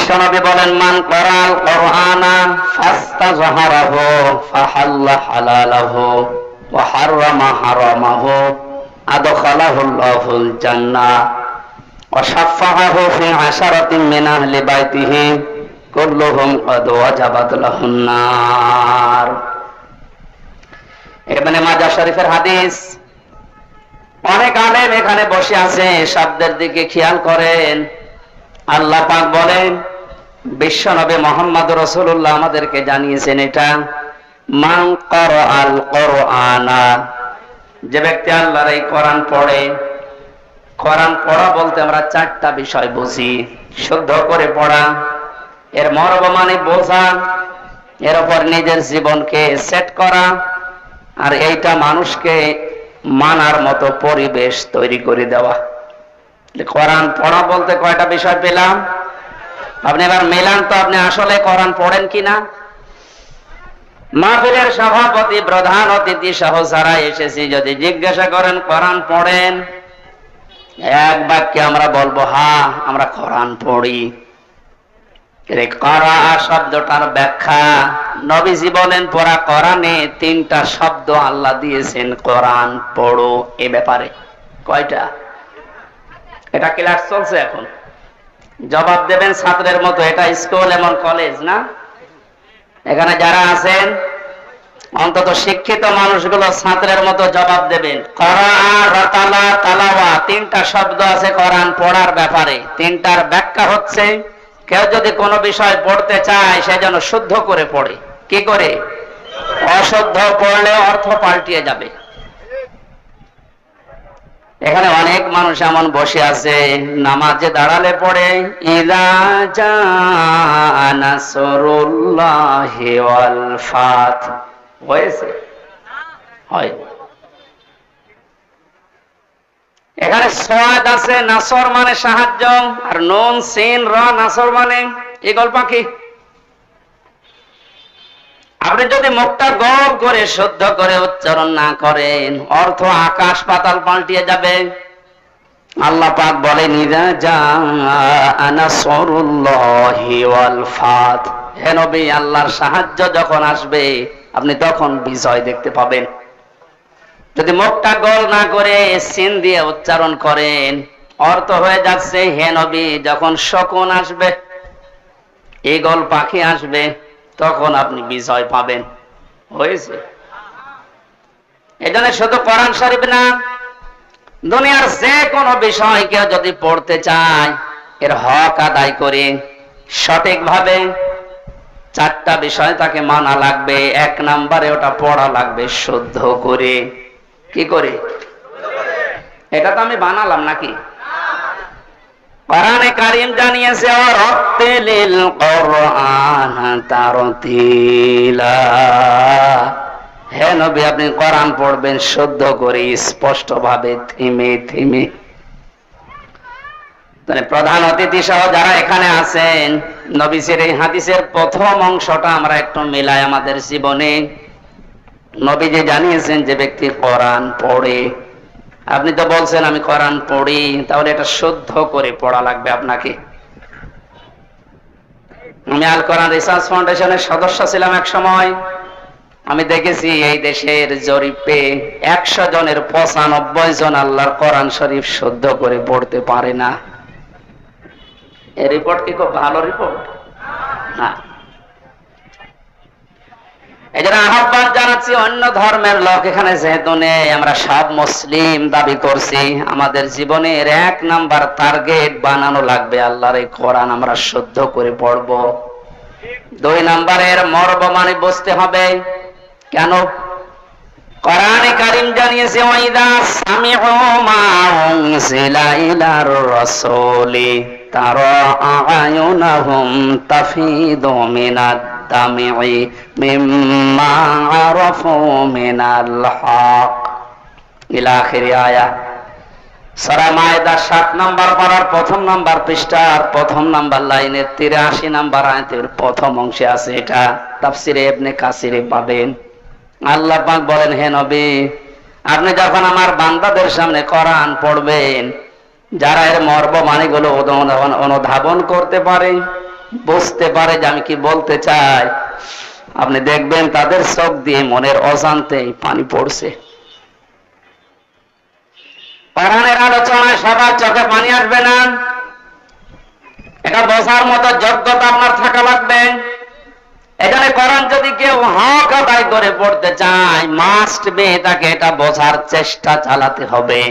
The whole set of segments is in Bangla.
বিশ্বনবী বলেন, মান ক্বারাআল কুরআনা ফাস্তাযহারাহু ফাহাল্লা হালালাহু ওয়া হাররামা হারামাহু আদখালাহুল্লাহুল জান্নাহ ওয়া শাফাআহু ফি আশারাতিন মিন আহলি বাইতিহি কুল্লুহুম ক্বাদ ওয়াজাবাত লাহুন নার। ইবনে মাজাহ শরীফের হাদিস। অনেক আলেম এখানে বসে আছে, শব্দের দিকে খেয়াল করেন। আল্লাহ পাক বলেন, বিশ্বনবী মুহাম্মদ রাসূলুল্লাহ আমাদেরকে জানিয়েছেন এটা, মান ক্বারাআল কুরআনা, যে ব্যক্তি আল্লাহর এই কোরআন পড়ে। কোরআন পড়া বলতে আমরা চারটা বিষয় বুঝি। শুদ্ধ করে পড়া, এর মর্ম মানে বোঝা, এর উপর নিজের জীবনকে সেট করা, আর এইটা মানুষকে মানার মতো পরিবেশ তৈরি করে দেওয়া। কোরআন পড়া বলতে কয়টা বিষয় পেলাম? আপনি এবার মেলান তো, আপনি আসলে কোরআন পড়েন কিনা। মাহফিলের সভাপতি, প্রধান অতিথি সহ যারা এসেছি, যদি জিজ্ঞাসা করেন কোরআন পড়েন, এক বাক্যে আমরা বলবো হ্যাঁ আমরা কোরআন পড়ি। করা শব্দটার ব্যাখ্যা, নবীজি বলেন পুরা কোরআনে তিনটা শব্দ আল্লাহ দিয়েছেন কোরআন পড়ো এ ব্যাপারে। কয়টা? এটা ক্লাস চলছে এখন, জবাব দেবেন ছাত্রের মতো। এটা স্কুল এমন কলেজ না। এখানে যারা আছেন অন্তত শিক্ষিত মানুষগুলো ছাত্রের মতো জবাব দেবেন। তালাওয়া, তিনটা শব্দ আছে কোরআন পড়ার ব্যাপারে। তিনটার ব্যাখ্যা হচ্ছে, কেউ যদি কোনো বিষয় পড়তে চায় সে যেন শুদ্ধ করে পড়ে। কি করে? অশুদ্ধ পড়লে অর্থ পাল্টিয়ে যাবে। এখানে অনেক মানুষ এমন বসে আছে, নামাজে দাঁড়ালে পড়ে ইযা জাআ নাসরুল্লাহি ওয়াল ফাত, হয়েছে? হয়। এখানে সাদ আছে, নাসর মানে সাহায্য, আর নুন সিন র নাসর মানে ঈগল পাখি। আপনি যদি মুখটা গোল করে শুদ্ধ করে উচ্চারণ না করেন, অর্থ আকাশ পাতাল পাল্টিয়ে যাবে। আল্লাহ পাক বলেন ইযা জাআ নাসরুল্লাহি ওয়াল ফাত, হে নবী আল্লাহর সাহায্য যখন আসবে আপনি তখন বিজয় দেখতে পাবেন। যদি মুখটা গোল না করে সিন দিয়ে উচ্চারণ করেন, অর্থ হয়ে যাচ্ছে হে নবী যখন শকুন আসবে, ঈগল পাখি আসবে, তখন আপনি বিজয় পাবেন। হয়েছে? এজন্য শুধু কোরআন শরীফ না, দুনিয়ার যে কোনো বিষয় কেউ যদি পড়তে চায়, এর হক আদায় করে সঠিকভাবে চারটা বিষয় তাকে মানা লাগবে। এক নম্বরে ওটা পড়া লাগবে শুদ্ধ করে। কি করে? এটা তো আমি বানালাম নাকি? কোরআনে কারীম জানিয়েছে ওয়ারাত্তিলিল কুরআন তারতিলা, হে নবী আপনি কোরআন পড়বেন শুদ্ধ করে, স্পষ্ট ভাবে, থেমে থেমে। মানে প্রধান অতিথি সহ যারা এখানে আছেন, নবীজির এই হাদিসের প্রথম অংশটা আমরা একটু মিলাই আমাদের জীবনে। নবীজি জানিয়েছেন যে ব্যক্তি কোরআন পড়ে, আপনি তো বলছেন আমি কোরআন পড়ি, তাহলে এটা শুদ্ধ করে পড়া লাগবে আপনাকে। আমি আল কোরআন রিসার্চ ফাউন্ডেশনের সদস্য ছিলাম এক সময়। আমি দেখেছি এই দেশের জরিপে 100 জনের 95 জন আল্লাহর কোরআন শরীফ শুদ্ধ করে পড়তে পারে না। এই রিপোর্ট কি খুব ভালো রিপোর্ট না? এই জন্য আহ্বান জানাচ্ছি, অন্য ধর্মের লোক এখানে যেহেতু নেই, আমরা সব মুসলিম দাবি করছি, আমাদের জীবনের 1 নাম্বার টার্গেট বানানো লাগবে আল্লাহর এই কোরআন আমরা শুদ্ধ করে পড়ব। 2 নাম্বারের মর্ম মানে বুঝতে হবে। কেন? কোরআনে কারীম জানিয়েছে ওয়াইদা সামিউ মা উনজিলা ইলার রাসূলি তারা আয়ুনাহুম তাফিদু মিনাদ দামি'i মিম্মা আরাফু মিনাল হক ইলা আখির আয়াত। সূরা মায়েদার 7 নম্বর পারার 1ম নম্বর পৃষ্ঠার 1ম নম্বর লাইনের 83 নম্বর আয়াতের প্রথম অংশে আছে। এটা তাফসিরে ইবনে কাসিরে পাবেন। আল্লাহ পাক বলেন, হে নবী আপনি যখন আমার বান্দাদের সামনে কোরআন পড়বেন, যারা এর মর্ম মানেগুলো অনুধাবন করতে পারে, বুঝতে পারে যে আমি কি বলতে চাই, আপনি দেখবেন তাদের চোখ দিয়ে মনের অজান্তেই পানি পড়ছে। কোরআনের আলোচনায় সবার চোখে পানি আসবে না, এটা বোঝার মতো যোগ্যতা আপনার থাকা লাগবে। এখানে কোরআন যদি কেউ হক আদায় করে পড়তে চায়, মাস্ট বি তাকে এটা বোঝার চেষ্টা চালাতে হবে।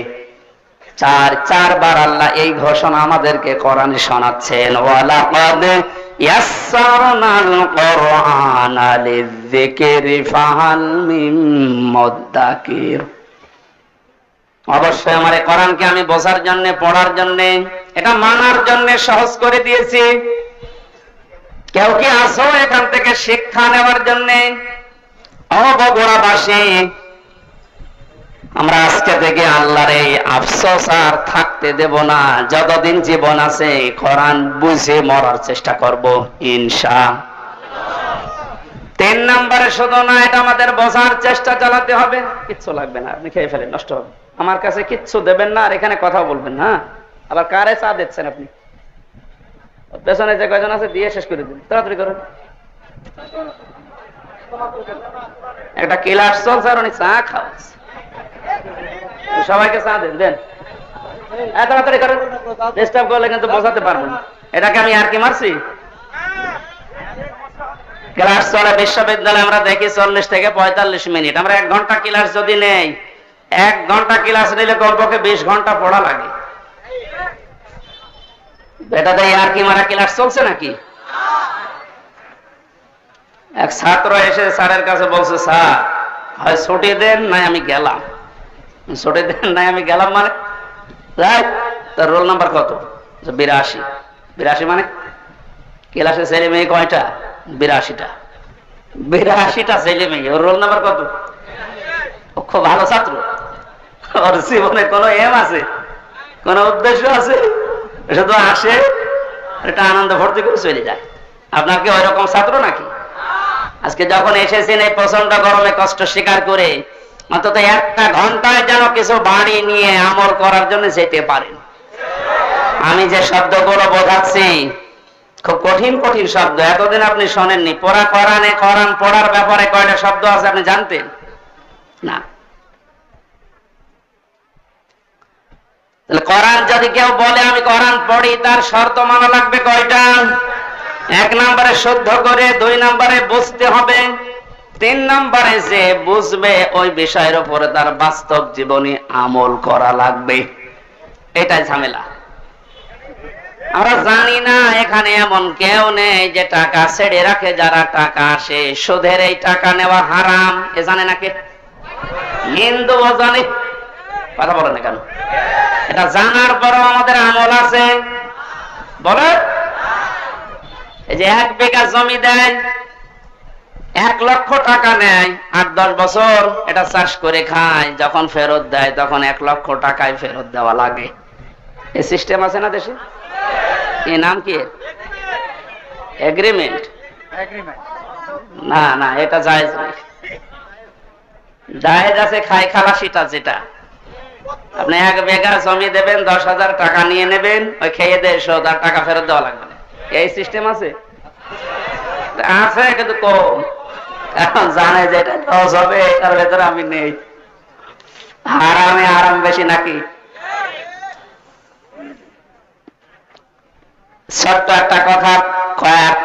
চারবার আল্লাহ এই ঘোষণা আমাদেরকে কোরআনে শোনাচ্ছেন, ওয়ালাকাদ ইয়াসসারনাল কুরআনা লিযিকরি ফাহাল মিন মুদ্দাকির। অবশ্যই আমার এই কোরআনকে আমি বোঝার জন্য, পড়ার জন্য, এটা মানার জন্য সহজ করে দিয়েছি। কেউ কি আসো এখান থেকে শিক্ষা নেওয়ার জন্য? বগুড়াবাসী, আমরা আজকে থেকে আল্লাহর এই আফসোস আর থাকতে দেব না। যতদিন জীবন আছে কোরআন বুঝে মরার চেষ্টা করব ইনশাআল্লাহ। 3 নম্বরে শুধু না, এটা আমাদের বোঝার চেষ্টা চালাতে হবে। কিচ্ছু লাগবে না, আপনি খেয়ে ফেলেন, নষ্ট হবে। আমার কাছে কিচ্ছু দেবেন না, আর এখানে কথা বলবেন না। আবার কারে চা দিচ্ছেন আপনি? পেছনে যে কয়জন আছে দিয়ে শেষ করে দিন, তাড়াতাড়ি করেন। একটা ক্লাস চলছে আর উনি চা খাওয়াচ্ছে। সবাইকে চা দেন, দেন তাড়াতাড়ি করেন। ডিস্টার্ব করলে কিন্তু বোঝাতে পারবেন। এটাকে আমি আর কি মারছি? ক্লাস চলে বিশ্ববিদ্যালয়ে, আমরা দেখি 40 থেকে 45 মিনিট। আমরা 1 ঘন্টা ক্লাস যদি নেই, 1 ঘন্টা ক্লাস নিলে কমপক্ষে 20 ঘন্টা পড়া লাগে। এটাতে আর কি মারা ক্লাস চলছে নাকি? এক ছাত্র এসে স্যারের কাছে বলছে, স্যার হয় ছুটি দেন নাই আমি গেলাম। ছুটি দেন নাই আমি গেলাম মানে? তার রোল নাম্বার কত? 82। 82 মানে ক্লাসে ছেলে মেয়ে কয়টা? 82টা। 82টা ছেলে মেয়ে, ওর রোল নাম্বার কত? ও খুব ভালো ছাত্র, ওর জীবনে কোনো এম আছে, কোন উদ্দেশ্য আছে? শুধু আসে, এটা আনন্দ ভর্তি করে চলে যায়। আপনার কি ওই রকম ছাত্র নাকি? আজকে যখন এসেছেন এই প্রচন্ড গরমে কষ্ট স্বীকার করে, অন্তত 1 ঘন্টায় যেন কিছু বাড়ি নিয়ে আমল করার জন্য যেতে পারেন। আমি যে শব্দগুলো বোঝাচ্ছি খুব কঠিন কঠিন শব্দ, এতদিন আপনি শোনেননি। কোরআনে কোরআন পড়ার ব্যাপারে কয়টা শব্দ আছে আপনি জানতেন না? কোরআন যদি কেউ বলে আমি কোরআন পড়ি, তার শর্ত মানা লাগবে কয়টা? 1 নম্বরে শুদ্ধ করে, 2 নম্বরে বুঝতে হবে, 3 নম্বরে যে বুঝবে ওই বিষয়ের উপরে তার বাস্তব জীবনে আমল করা লাগবে। এটাই ঝামেলা। আমরা জানি না এখানে এমন কেউ নেই যে টাকা ছেড়ে রাখে। যারা টাকা আসে, সুদের এই টাকা নেওয়া হারাম, এ জানে না কে? হিন্দুও জানে, কথা বলে না কেন? এটা জানার পরও আমাদের আমল আছে বলে। এই যে 1 বিঘা জমি দেয়, 1 লক্ষ টাকা নেয়, 8-10 বছর এটা চাষ করে খায়, যখন ফেরত দেয় তখন 1 লক্ষ টাকায় ফেরত দেওয়া লাগে। এই সিস্টেম আছে না দেশে? এর নাম কি? এগ্রিমেন্ট। না না, এটা জায়েজ না। জায়েজ আছে খাই খালাসিটা, যেটা আপনি 1 বিঘা জমি দেবেন, 10,000 টাকা নিয়ে নেবেন, ওই খেয়ে দিয়ে শোধ, আর টাকা ফেরত দেওয়া লাগবে না। এই সিস্টেম আছে? আছে কিন্তু কম। এখন জানে যে এটা লস হবে, এটার ভেতরে আমি নেই। হারামে আরাম বেশি নাকি? ছোট্ট একটা কথা কয়েক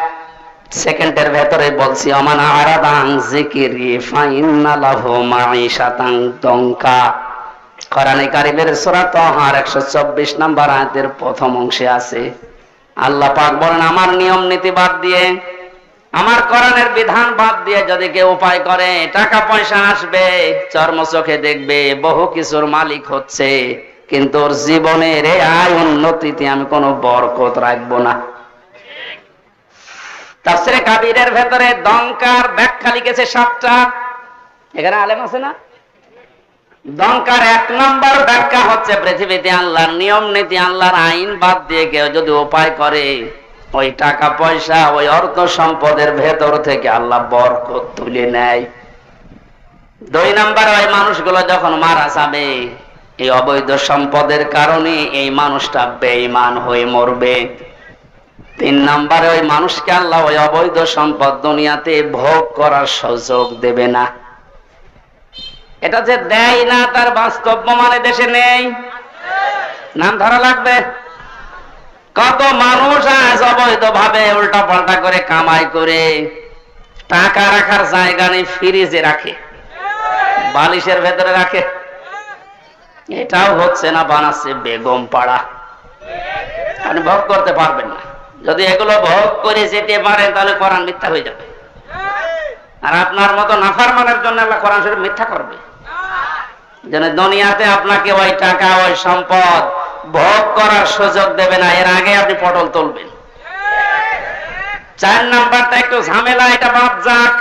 সেকেন্ডের ভেতরে বলছি। ওমান আরাদা আন যিকরি ফাইন্না লাহু মাঈশাতান দঙ্কা। কোরআনে কারীমের সূরা তাহার 124 নম্বর আয়াতের প্রথম অংশে আছে, আল্লাহ পাক বলেন, আমার নিয়ম নীতি বাদ দিয়ে, আমার কোরআনের বিধান বাদ দিয়ে যদি কেউ উপায় করে, টাকা পয়সা আসবে, চর্ম চোখে দেখবে, বহু কিছুর মালিক হচ্ছে, কিন্তু ওর জীবনের এই আয় উন্নতিতে আমি কোনো বরকত রাখবো না। তাফসীরে কাবীরের ভেতরে দঙ্কার ব্যাখ্যা লিখেছে 7টা। এখানে আলেম আছে না? দঙ্কার 1 নম্বর ব্যাখ্যা হচ্ছে, পৃথিবীতে আল্লাহর নিয়ম নীতি, আল্লাহর আইন বাদ দিয়ে কেউ যদি উপায় করে, ওই টাকা পয়সা, ওই অর্থ সম্পদের ভেতর থেকে আল্লাহ বরকত তুলে নেয়। 2 নম্বর, ওই মানুষগুলো যখন মারা যাবে, এই অবৈধ সম্পদের কারণে এই মানুষটা বেঈমান হয়ে মরবে। তিন নম্বরে ওই মানুষকে আল্লাহ ওই অবৈধ সম্পদ দুনিয়াতে ভোগ করার সুযোগ দেবে না। এটা যে দেয় না তার বাস্তব প্রমাণ দেশে নেই, নাম ধরা লাগবে। কত মানুষ আজ অবৈধ ভাবে উল্টা পাল্টা করে কামাই করে টাকা রাখার জায়গা নেই, ফ্রিজে রাখে, বালিশের ভেতরে রাখে। এটাও হচ্ছে না, বানাচ্ছে বেগম পাড়া। আপনি ভোগ করতে পারবেন না। যদি এগুলো ভোগ করে যেতে পারেন তাহলে কোরআন মিথ্যা হয়ে যাবে, আর আপনার মতো নাফরমানের জন্য আল্লাহ কোরআন শরীফ মিথ্যা করবে। যেন দুনিয়াতে আপনাকে ওই টাকা ওই সম্পদ ভোগ করার সুযোগ দেবে না, এর আগে আপনি পটল তুলবেন। 4 নাম্বারটা একটু ঝামেলা, এটা বাদ যাক।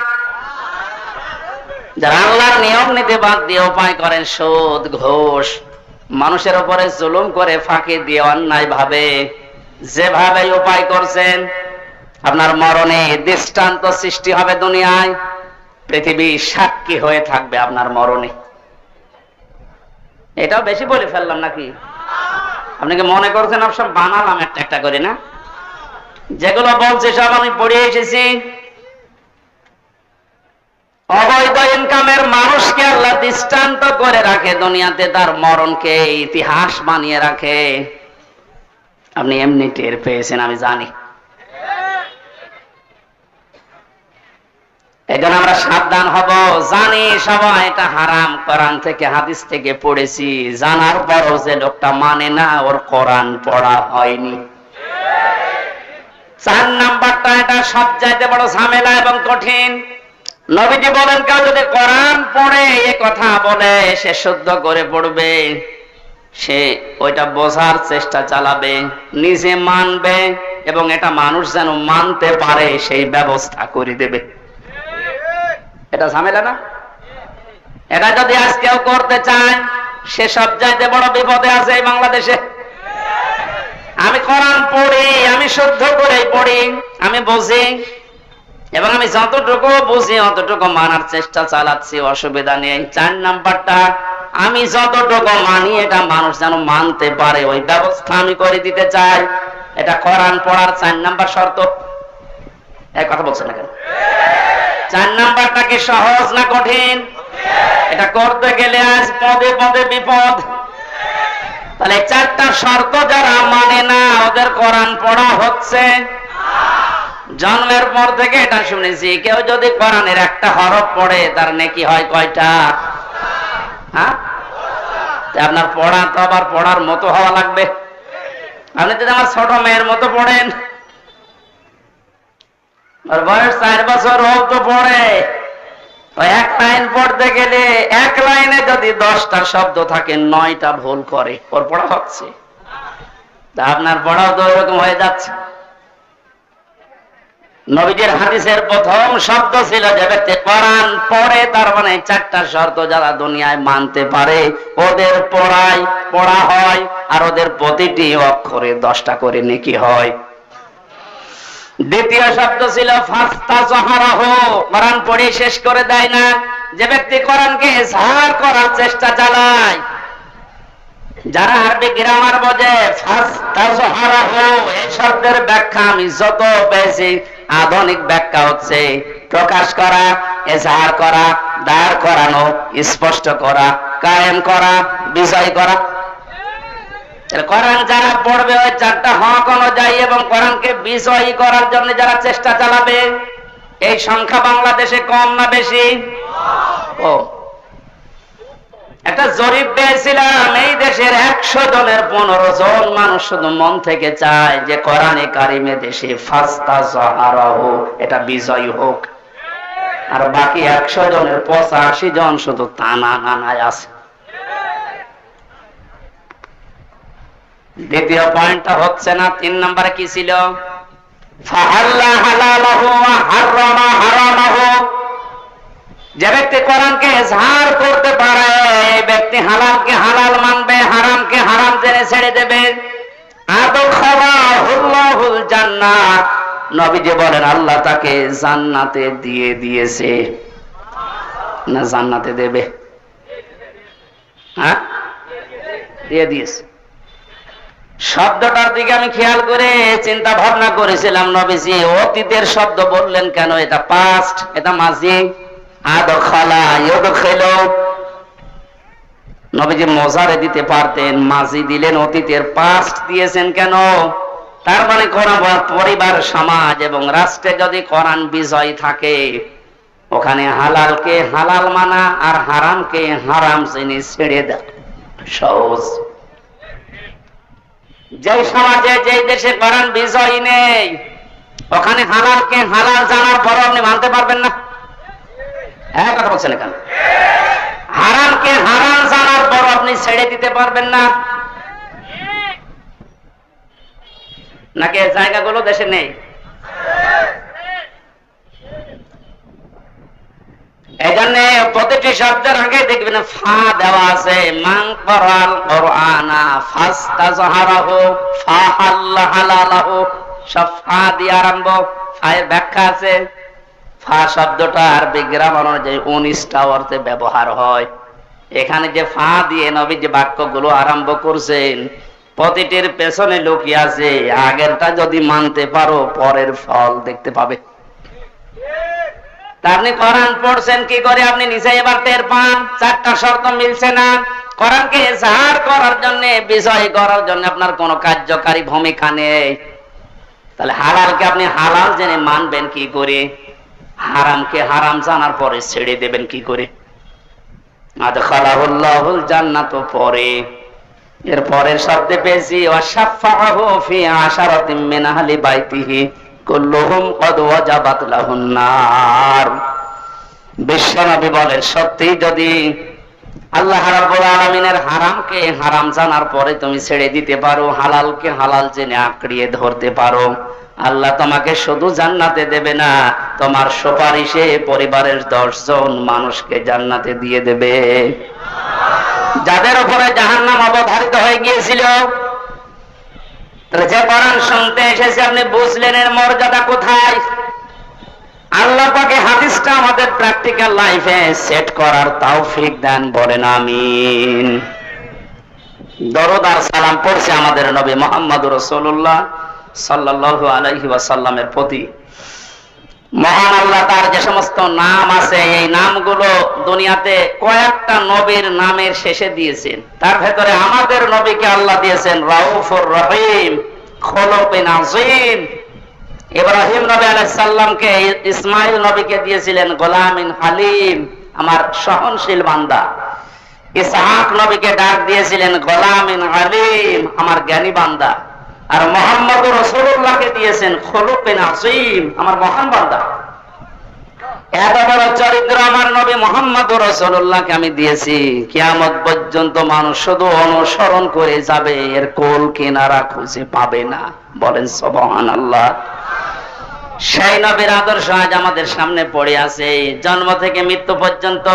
যারা আল্লাহর নিয়ম নীতি বাদ দিয়ে উপায় করেন সুদ ঘুষ, মানুষের উপরে জুলুম করে ফাঁকি দিয়ে অন্যায় ভাবে যেভাবে উপায় করছেন, আপনার মরণে দৃষ্টান্ত সৃষ্টি হবে দুনিয়ায়, পৃথিবী সাক্ষী হয়ে থাকবে আপনার মরণে। এটাও বেশি বলে ফেললাম নাকি? আপনি কি মনে করছেন সব বানালাম একটা একটা করে? না, যেগুলো বলছে সব আমি পড়ে এসেছি। অবৈধ ইনকামের মানুষকে আল্লাহ দৃষ্টান্ত করে রাখে দুনিয়াতে, তার মরণকে ইতিহাস বানিয়ে রাখে। আপনি এমনি টের পেয়েছেন, আমি জানি। এখন আমরা সাবধান হব। জানি সবাই এটা হারাম, কোরআন থেকে হাদিস থেকে পড়েছি, জানার পরও যে লোকটা মানে না, ওর কোরআন পড়া হয়নি। 4 নাম্বারটা, এটা সবচাইতে বড় ঝামেলা এবং কঠিন। নবীজি বলেন, কেউ যদি কোরআন পড়ে এ কথা বলে, সে শুদ্ধ করে পড়বে, সে ওইটা বোঝার চেষ্টা চালাবে, নিজে মানবে, এবং এটা মানুষ যেন মানতে পারে সেই ব্যবস্থা করে দেবে। এটা ঝামেলা না? এটা যদি আজ কেউ করতে চায়, সে সব চাইতে বড় বিপদে আছে এই বাংলাদেশে। আমি কোরআন পড়ি, আমি শুদ্ধ করে পড়ি, আমি বুঝি, এবং আমি যতটুকু বুঝি অতটুকু মানার চেষ্টা চালাচ্ছি, অসুবিধা নেই। 4 নাম্বারটা, আমি যতটুকু মানি এটা মানুষ যেন মানতে পারে, ওই ব্যবস্থা আমি করে দিতে চাই। এটা কোরআন পড়ার 4 নাম্বার শর্ত। এক কথা বলছেন না কেন? 4 নাম্বারটা কি সহজ না কঠিন? এটা করতে গেলে আজ পদে পদে বিপদ। তাহলে 4টা শর্ত যারা মানে না, ওদের কোরআন পড়া হচ্ছে। জন্মের পর থেকে এটা শুনেছি, কেউ যদি কোরআনের একটা হরফ পড়ে তার নেকি হয় কয়টা? হ্যাঁ, আপনার পড়া তো আবার পড়ার মতো হওয়া লাগবে। আপনি যদি আমার ছোট মেয়ের মতো পড়েন, ওর বয়স 4 বছর হোক তো পড়ে, ওই 1 লাইন পড়তে গেলে 1 লাইনে যদি 10টা শব্দ থাকে 9টা ভুল করে, ওর পড়া হচ্ছে। তা আপনার পড়াও তো এরকম হয়ে যাচ্ছে। নবীজির হাদিসের প্রথম শব্দ ছিল, যে ব্যক্তি কোরআন পড়ে, তার মানে 4টা শর্ত যারা দুনিয়ায় মানতে পারে, ওদের পড়া হয়, আর ওদের প্রতিটি অক্ষরে 10টা করে নেকি হয়। দ্বিতীয় শব্দ ছিল ফাস্তাযহারাহু, কোরআন পড়ে শেষ করে দেয় না, যে ব্যক্তি কোরআনকে ইজহার করার চেষ্টা চালায়। যারা আরবি গ্রামার বোঝে, ফাস্তাযহারাহু এই শব্দের ব্যাখ্যা আমি যত পেয়েছি, আধুনিক ব্যাখ্যা হচ্ছে প্রকাশ করা, ইজহার করা, দাঁড় করানো, স্পষ্ট করা, কায়েম করা, বিজয় করা। কোরআন যারা পড়বে ওই 4টা হক অনুযায়ী এবং কোরআনকে বিজয়ী করার জন্য যারা চেষ্টা চালাবে, এই সংখ্যা বাংলাদেশে কম না বেশি? কম। একটা জরিপ পেয়েছিলাম, এই দেশের 100 জনের 15 জন মানুষ শুধু মন থেকে চায় যে কোরআনে কারিমে দেশে ফাস্তাযহারাহু এটা বিজয়ী হোক, আর বাকি 100 জনের 85 জন শুধু টানা নানায় আছে। দ্বিতীয় পয়েন্টটা হচ্ছে না। 3 নম্বরে কি ছিল? ফাহাল্লা হালালাহু ওয়া হারামা হারামাহু, যে ব্যক্তি কোরআনকে ইজহার করতে পারে, এই ব্যক্তি হালালকে হালাল মানবে, হারামকে হারাম জেনে ছেড়ে দেবে। আদখালাহুল্লাহুল জান্নাহ, নবীজি বলেন আল্লাহ তাকে জান্নাতে দিয়ে দিয়েছে, না জান্নাতে দেবে? হ্যাঁ, দিয়ে দিয়েছে। শব্দটার দিকে আমি খেয়াল করে চিন্তা ভাবনা করেছিলাম, নবীজি অতীতের শব্দ বললেন কেন? এটা পাস্ট, এটা মাজি। আদখালা ইউদখিলু, নবীজি মজারে দিতে পারতেন, মাজি দিলেন, অতীতের পাস্ট দিয়েছেন কেন? তার মানে কোরআন, পরিবার, সমাজ এবং রাষ্ট্রে যদি কোরআন বিজয় থাকে, ওখানে হালালকে হালাল মানা আর হারামকে হারাম জেনে ছেড়ে দেয় সহজ। যে সমাজে, যে দেশে কোরআন বিজয় নেই, ওখানে হালালকে হালাল জানার পর আপনি মানতে পারবেন না। হ্যাঁ, কথা বলছেন এখানে। হারামকে হারাম জানার পর আপনি ছেড়ে দিতে পারবেন না। নাকি জায়গাগুলো দেশে নেই? এই জন্য প্রতিটি শব্দের আগে দেখবেন ফা দেওয়া আছে। মান করাল কোরআনা ফাস্তাজহারাহু ফাহাল্লা হালালাহু, সব ফা দিয়ে আরম্ভ। ফায়ের ব্যাখ্যা আছে। ফা শব্দটা আরবি গ্রামার অনুযায়ী 19টা অর্থে ব্যবহার হয়। এখানে যে ফা দিয়ে নবী যে বাক্যগুলো আরম্ভ করছেন, প্রতিটির পেছনে লুকিয়ে আছে আগেরটা যদি মানতে পারো পরের ফল দেখতে পাবে। তা আপনি কোরআন পড়ছেন কি করে? আপনি নিজে এবার টের পান 4টা শর্ত মিলছে না। কোরআনকে ইজহার করার জন্য, বিজয় করার জন্য আপনার কোনো কার্যকারী ভূমিকা নেই। তাহলে হালালকে আপনি হালাল জেনে মানবেন কি করে? হারামকে হারাম জানার পরে ছেড়ে দেবেন কি করে? আদখালাহুল্লাহুল জান্নাত পরে, এর পরের শব্দে পেয়েছি ওয়াশাফাআহু ফি আশারাতিন মিন আহলি বাইতিহি কুল্লুহুম ক্বাদ ওয়াজাবাত লাহুন নার। বিশ্বনবী বলেন, সত্যি যদি আল্লাহ রাব্বুল আলামিনের হারামকে হারাম জানার পরে তুমি ছেড়ে দিতে পারো, হালালকে হালাল জেনে আঁকড়িয়ে ধরতে পারো, আল্লাহ তোমাকে শুধু জান্নাতে দেবে না, তোমার সুপারিশে পরিবারের 10 জন মানুষকে জান্নাতে দিয়ে দেবে। যাদের উপরে জাহান্নাম অবধারিত হয়ে গিয়েছিল, তাহলে যে কোরআন শুনতে এসেছে আপনি বুঝলেন এর মর্যাদা কোথায়? আল্লাহ পাকে হাদিসটা আমাদের প্র্যাকটিক্যাল লাইফে সেট করার তৌফিক দেন, বলেন আমিন। দরুদ আর সালাম পড়ছে আমাদের নবী মুহাম্মদুর রাসূলুল্লাহ সাল্লাল্লাহু আলাইহি ওয়াসাল্লামের প্রতি। মহান আল্লাহ তার যে সমস্ত নাম আছে, এই নামগুলো দুনিয়াতে কয়েকটা নবীর নামের শেষে দিয়েছেন। তার ভেতরে আমাদের নবীকে আল্লাহ দিয়েছেন রাউফুর রহিম, খুলুকুন আযীম। ইব্রাহিম নবী আলাইহিস সালামকে, ইসমাইল নবীকে দিয়েছিলেন গোলামিন হালিম, আমার সহনশীল বান্দা। ইসহাক নবীকে ডাক দিয়েছিলেন গোলামিন আলিম, আমার জ্ঞানী বান্দা। আর মুহাম্মদুর রাসূলুল্লাহকে দিয়েছেন খুলুকুন আযীম, আমার মহান বান্দা। এত বড় চরিত্র আমার নবী মুহাম্মদুর রাসূলুল্লাহকে আমি দিয়েছি, কিয়ামত পর্যন্ত মানুষ শুধু অনুসরণ করে যাবে, এর কোল কিনারা খুঁজে পাবে না, বলেন সুবহানাল্লাহ। সেই নবীর আদর্শ আজ আমাদের সামনে পড়ে আছে। জন্ম থেকে মৃত্যু পর্যন্ত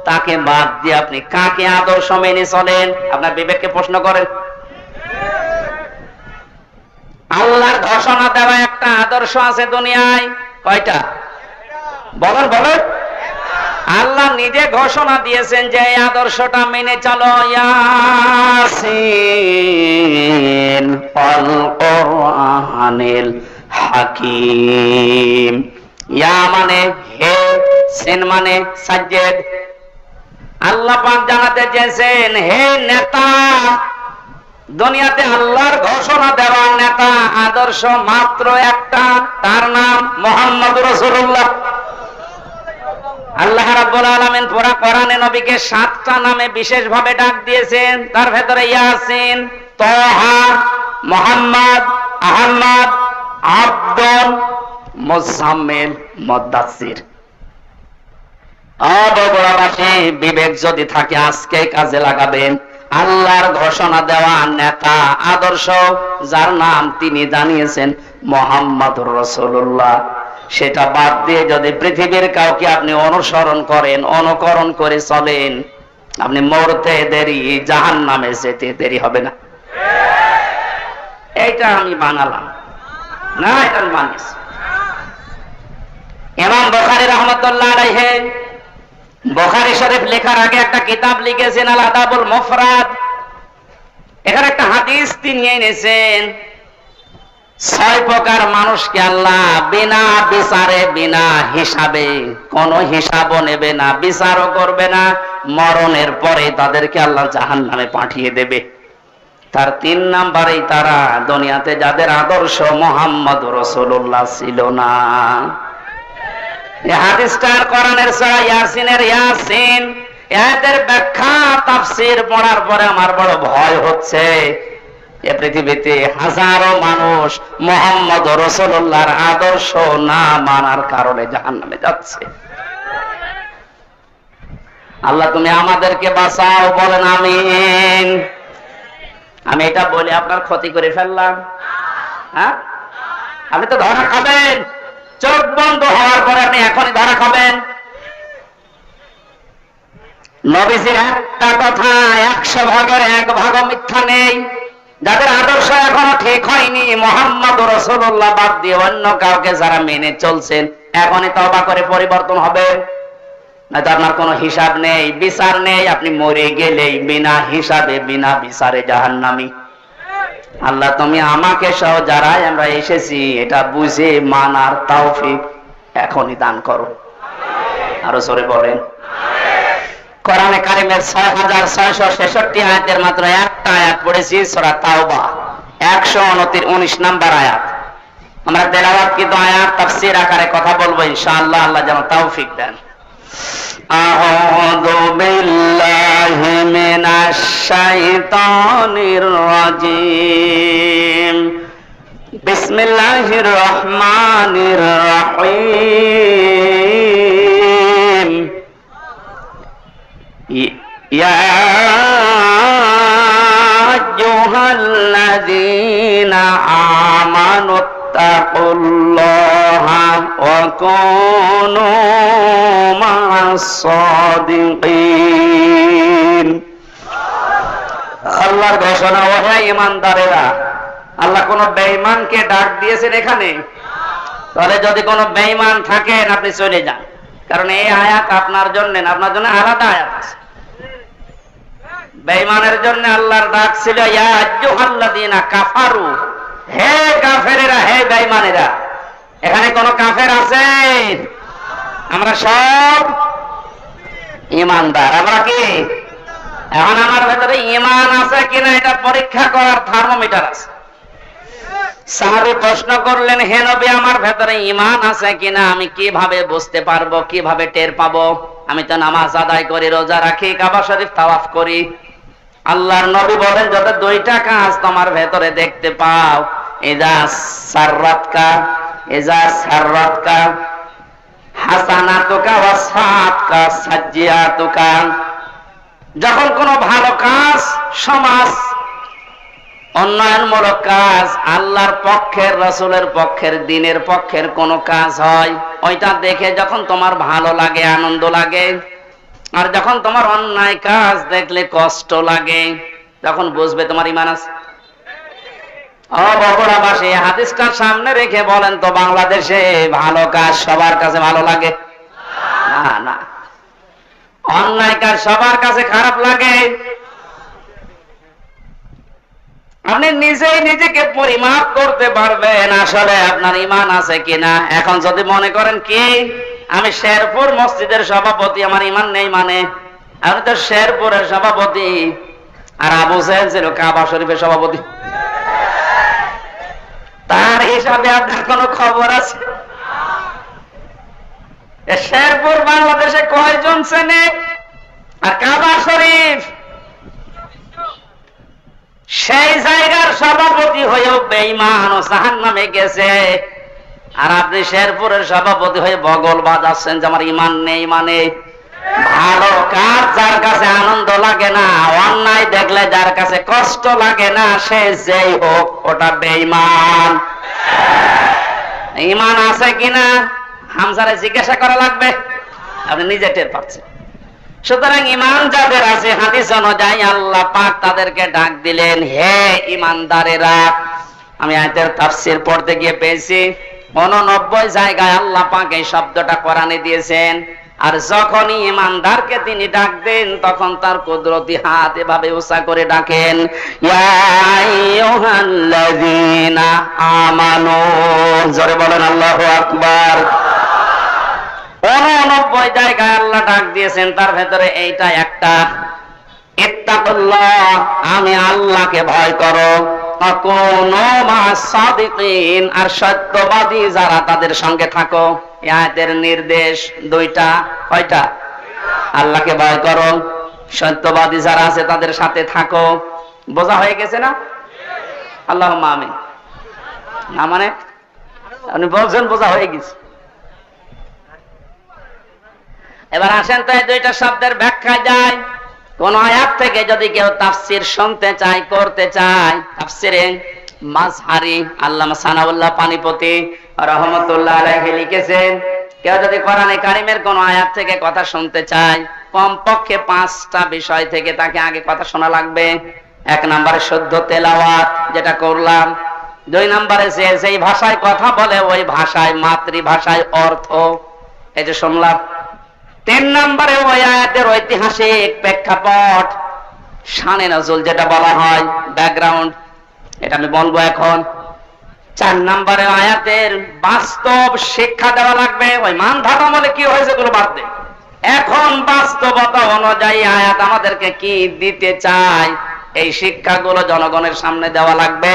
তাকে বাদ দিয়ে আপনি কাকে আদর্শ মেনে চলেন? আপনার বিবেককে প্রশ্ন করেন। আল্লাহর ঘোষণা দেওয়া একটা আদর্শ আছে দুনিয়ায়, কয়টা? বলেন বলেন। আল্লাহ নিজে ঘোষণা দিয়েছেন যে এই আদর্শটা মেনে চলো। ইয়াসিন আল কোরআনিল হাকিম। ইয়া মানে হে, সিন মানে সাজ্জেদ। আল্লাহ পাক জানাতে চেয়েছেন, হে নেতা, দুনিয়াতে আল্লাহর ঘোষণা দেওয়া নেতা আদর্শ মাত্র একটা, তার নাম মুহাম্মদুর রাসূলুল্লাহ। আল্লাহ রাব্বুল আলামিন পুরা কোরআনে নবীকে 7টা নামে বিশেষ ভাবে ডাক দিয়েছেন। তার ভেতরে ইয়াসিন, তাহা, মুহাম্মদ, আহমদ, আব্দুল, মুজাম্মিল, মুদাসসির। বগুড়াবাসী, বিবেক যদি থাকে আজকে কাজে লাগাবেন। আল্লাহর ঘোষণা দেওয়া নেতা আদর্শ যার নাম তিনি জানিয়েছেন মুহাম্মদুর রাসূলুল্লাহ, সেটা বাদ দিয়ে যদি পৃথিবীর কাউকে আপনি অনুসরণ করেন, অনুকরণ করে চলেন, আপনি মরতে দেরি, জাহান্নামে যেতে দেরি হবে না। এইটা আমি বানালাম না, এটা আমি বানিয়েছি। ইমাম বুখারী রাহমাতুল্লাহ আলাইহি বুখারী শরীফ লেখার আগে একটা কিতাব লিখেছেন আল আদাবুল মুফরাদ। এখানে একটা হাদিস হাদিস তিনি এনেছেন 6 প্রকার মানুষকে আল্লাহ বিনা বিচারে বিনা হিসাবে, কোনো হিসাবও নেবে না, বিচারও করবে না, মরণের পরে তাদেরকে আল্লাহ জাহান্নামে পাঠিয়ে দেবে। তার 3 নাম্বারেই তারা দুনিয়াতে যাদের আদর্শ মুহাম্মদ রাসূলুল্লাহ ছিল না। এই হাদিসটার কোরআনের সূরা ইয়াসিনের ইয়াসিন এদের ব্যাখ্যা তাফসীর পড়ার পরে আমার বড় ভয় হচ্ছে। এই পৃথিবীতে হাজারো মানুষ মুহাম্মদ রাসূলুল্লাহর আদর্শ না মানার কারণে জাহান্নামে যাচ্ছে। আল্লাহ তুমি আমাদেরকে বাঁচাও, বলেন আমিন। আমি এটা বলে আপনার ক্ষতি করে ফেললাম? হ্যাঁ, আপনি তো ধরা খাবেন। চোখ বন্ধ হওয়ার পরে আপনি এখনই ধরা খাবেন। নবীজির একটা কথা 100 ভাগের 1 ভাগও মিথ্যা নেই। যাদের আদর্শ এখনো ঠিক হয়নি, মুহাম্মদ রাসূলুল্লাহ বাদ দিয়ে অন্য কাউকে যারা মেনে চলছেন, এখনই তওবা করে পরিবর্তন হবে, নয়তো আপনার কোনো হিসাব নেই, বিচার নেই। আপনি মরে গেলেই বিনা হিসাবে বিনা বিচারে জাহান্নামী। আল্লাহ তুমি আমাকে সহ যারাই আমরা এসেছি এটা বুঝে মানার তৌফিক এখনই দান করো। আরো জোরে বলেন। কোরআনে কারিমের 6666 আয়াতের মাত্র একটা আয়াত পড়েছি, সূরা তাওবা 129 নাম্বার আয়াত। আমরা তেলাওয়াতকৃত আয়াত তাফসীর আকারে কথা বলবো ইনশাআল্লাহ। আল্লাহ যেন তৌফিক দেন। আউযু বিল্লাহি মিনাশ শাইতানির রাজীম। বিসমিল্লাহির রহমানির রহিম। ইয়া আইয়ুহাল্লাযীনা আমানুত্তাকুল্লাহা ওয়া কুনু মা'আস সাদিকিন। আল্লাহর ঘোষণা, ও হে ঈমানদারেরা। আল্লাহ কোন বেঈমানকে ডাক দিয়েছেন এখানে? তাহলে যদি কোনো বেঈমান থাকেন আপনি চলে যান, কারণ এই আয়াত আপনার জন্য না, আপনার জন্য আলাদা আয়াত আছে। বেঈমানের জন্য আল্লাহর ডাক ছিল ইয়া আইয়ুহাল্লাযীনা কাফারু, হে কাফেরেরা, হে বেঈমানেরা। এখানে কোন কাফের আছে? আমরা সব ঈমানদার। আমরা কি এখন আমার ভেতরে ঈমান আছে কিনা এটা পরীক্ষা করার থার্মোমিটার আছে। সাহাবী প্রশ্ন করলেন, হে নবী আমার ভেতরে ঈমান আছে কিনা আমি কিভাবে বুঝতে পারবো, কিভাবে টের পাবো? আমি তো নামাজ আদায় করি, রোজা রাখি, কাবা শরীফ তাওয়াফ করি। আল্লাহর নবী বলেন, যত 2টা কাজ তোমার ভেতরে দেখতে পাও, ইজা সাররাতকা হাসানাতুকা ওয়া সাআতুকা সাজ্জিয়াতুকা। যখন কোনো ভালো কাজ, সমাজ উন্নয়নমূলক কাজ, আল্লাহর পক্ষের, রাসূলের পক্ষের, দ্বীনের পক্ষের কোন কাজ হয়, ওইটা দেখে যখন তোমার ভালো লাগে, আনন্দ লাগে, আর যখন তোমার অন্যায় কাজ দেখলে কষ্ট লাগে, তখন বুঝবে তোমার ঈমান আছে। ও বগুড়াবাসী, হাদিসটা সামনে রেখে বলেন তো, বাংলাদেশে ভালো কাজ সবার কাছে ভালো লাগে? না না, অন্যায় কাজ সবার কাছে খারাপ লাগে। আপনি নিজেই নিজেকে পরিমাপ করতে পারবেন আসলে আপনার ঈমান আছে কিনা। এখন যদি মনে করেন কি আমি শেরপুর মসজিদের সভাপতি, আমার ঈমান নেই, মানে আমি তো শেরপুরের সভাপতি, আর আবু জাহেল ছিল কাবা শরীফের সভাপতি, তার হিসাবে আপনার কোন খবর আছে? শেরপুর বাংলাদেশে কয়জন চেনে? আর কাবা শরীফ সেই জায়গার সভাপতি হয়েও বেঈমান ও জাহান্নামে গেছে, আর আপনি শেরপুরের সভাপতি হয়ে বগল বাজাচ্ছেন যে আমার ঈমান নেই। মানে ভালো কাজ যার কাছে আনন্দ লাগে না, অন্যায় দেখলে যার কাছে কষ্ট লাগে না, সে যেই হোক ওটা বেঈমান। ঈমান আছে কিনা হামজারে জিজ্ঞাসা করা লাগবে, আপনি নিজে টের পাচ্ছেন। সুতরাং ঈমান যাদের আছে, হাদিস অনুযায়ী আল্লাহ পাক তাদেরকে ডাক দিলেন, হে ঈমানদারেরা। আমি আয়াতের তাফসীর পড়তে গিয়ে পেয়েছি 89 জায়গায় আল্লাহ পাক এই শব্দটা কোরআনে দিয়েছেন। আর যখনই ইমানদারকে তিনি ডাক দেন তখন তার কুদরতি হাত এভাবে উঁচা করে ডাকেন, ইয়া আইয়ুহাল্লাযীনা আমানু। জোরে বলেন আল্লাহু আকবার। 89 জায়গায় আল্লাহ ডাক দিয়েছেন, তার ভেতরে এইটা একটা, ইত্তাকুল্লাহ, আমি আল্লাহকে ভয় করো, তাকুনু মা'আস সাদিকিন, আর সত্যবাদী যারা তাদের সঙ্গে থাকো। এই আয়াতের নির্দেশ দুইটা, কয়টা? আল্লাহকে ভয় করো, সত্যবাদী যারা আছে তাদের সাথে থাকো। বোঝা হয়ে গেছে না? আল্লাহুম্মা আমিন। না মানে আপনি বলছেন বোঝা হয়ে গেছে। এবার আসেন তো এই দুইটা শব্দের ব্যাখ্যা যায়। কোন আয়াত থেকে যদি কেউ তাফসীর শুনতে চায়, করতে চায়, তাফসীরে মাজহারি আল্লামা সানাউল্লাহ পানিপতি রাহমাতুল্লাহ আলাইহি লিখেছেন, কেউ যদি কোরআনে কারিমের কোন আয়াত থেকে কথা শুনতে চায়, কমপক্ষে 5টা বিষয় থেকে তাকে আগে কথা শোনা লাগবে। 1 নম্বরে শুদ্ধ তেলাওয়াত, যেটা করলাম। 2 নম্বরে যে যেই ভাষায় কথা বলে ওই ভাষায়, মাতৃভাষায় অর্থ, এই যে শুনলাম। 3 নম্বরে ওই আয়াতের ঐতিহাসিক প্রেক্ষাপট, শানে নজুল যেটা বলা হয়, ব্যাকগ্রাউন্ড, এটা আমি বলবো এখন। 4 নম্বরে আয়াতের বাস্তব শিক্ষা দেওয়া লাগবে। ওই মান ধারণা বলে কি হয়েছে গুলো বাদ দে, এখন বাস্তবতা অনুযায়ী আয়াত আমাদেরকে কি দিতে চায় এই শিক্ষাগুলো জনগণের সামনে দেওয়া লাগবে।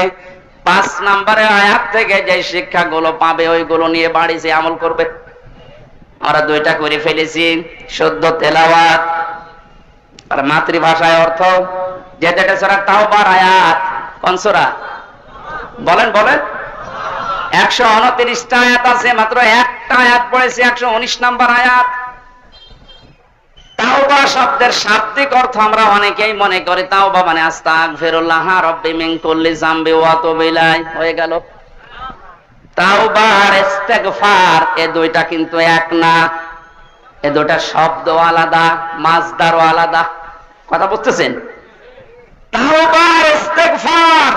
5 নম্বরে আয়াত থেকে যে শিক্ষাগুলো পাবে ওইগুলো নিয়ে বাড়ি যে আমল করবে। আমরা 2টা করে ফেলেছি, শুদ্ধ তেলাওয়াত আর মাতৃভাষায় অর্থ। যেটা সূরা তাওবার আয়াত, কোন সূরা বলেন বলেন? 129টা আয়াত আছে, মাত্র একটা আয়াত পড়েছি, 119 নম্বর আয়াত। তাওবা শব্দের শাব্দিক অর্থ আমরা অনেকেই মনে করি তাওবা মানে আস্তাগফিরুল্লাহ রাব্বি মিন কুল্লি যামবি ওয়া আতুবু ইলাইহি, হয়ে গেল। তাওবা আর ইস্তেগফার এই দুইটা কিন্তু এক না, এই দুইটা শব্দ আলাদা, মাসদারও আলাদা। কথা বুঝতেছেন? তাওবা আর ইস্তেগফার,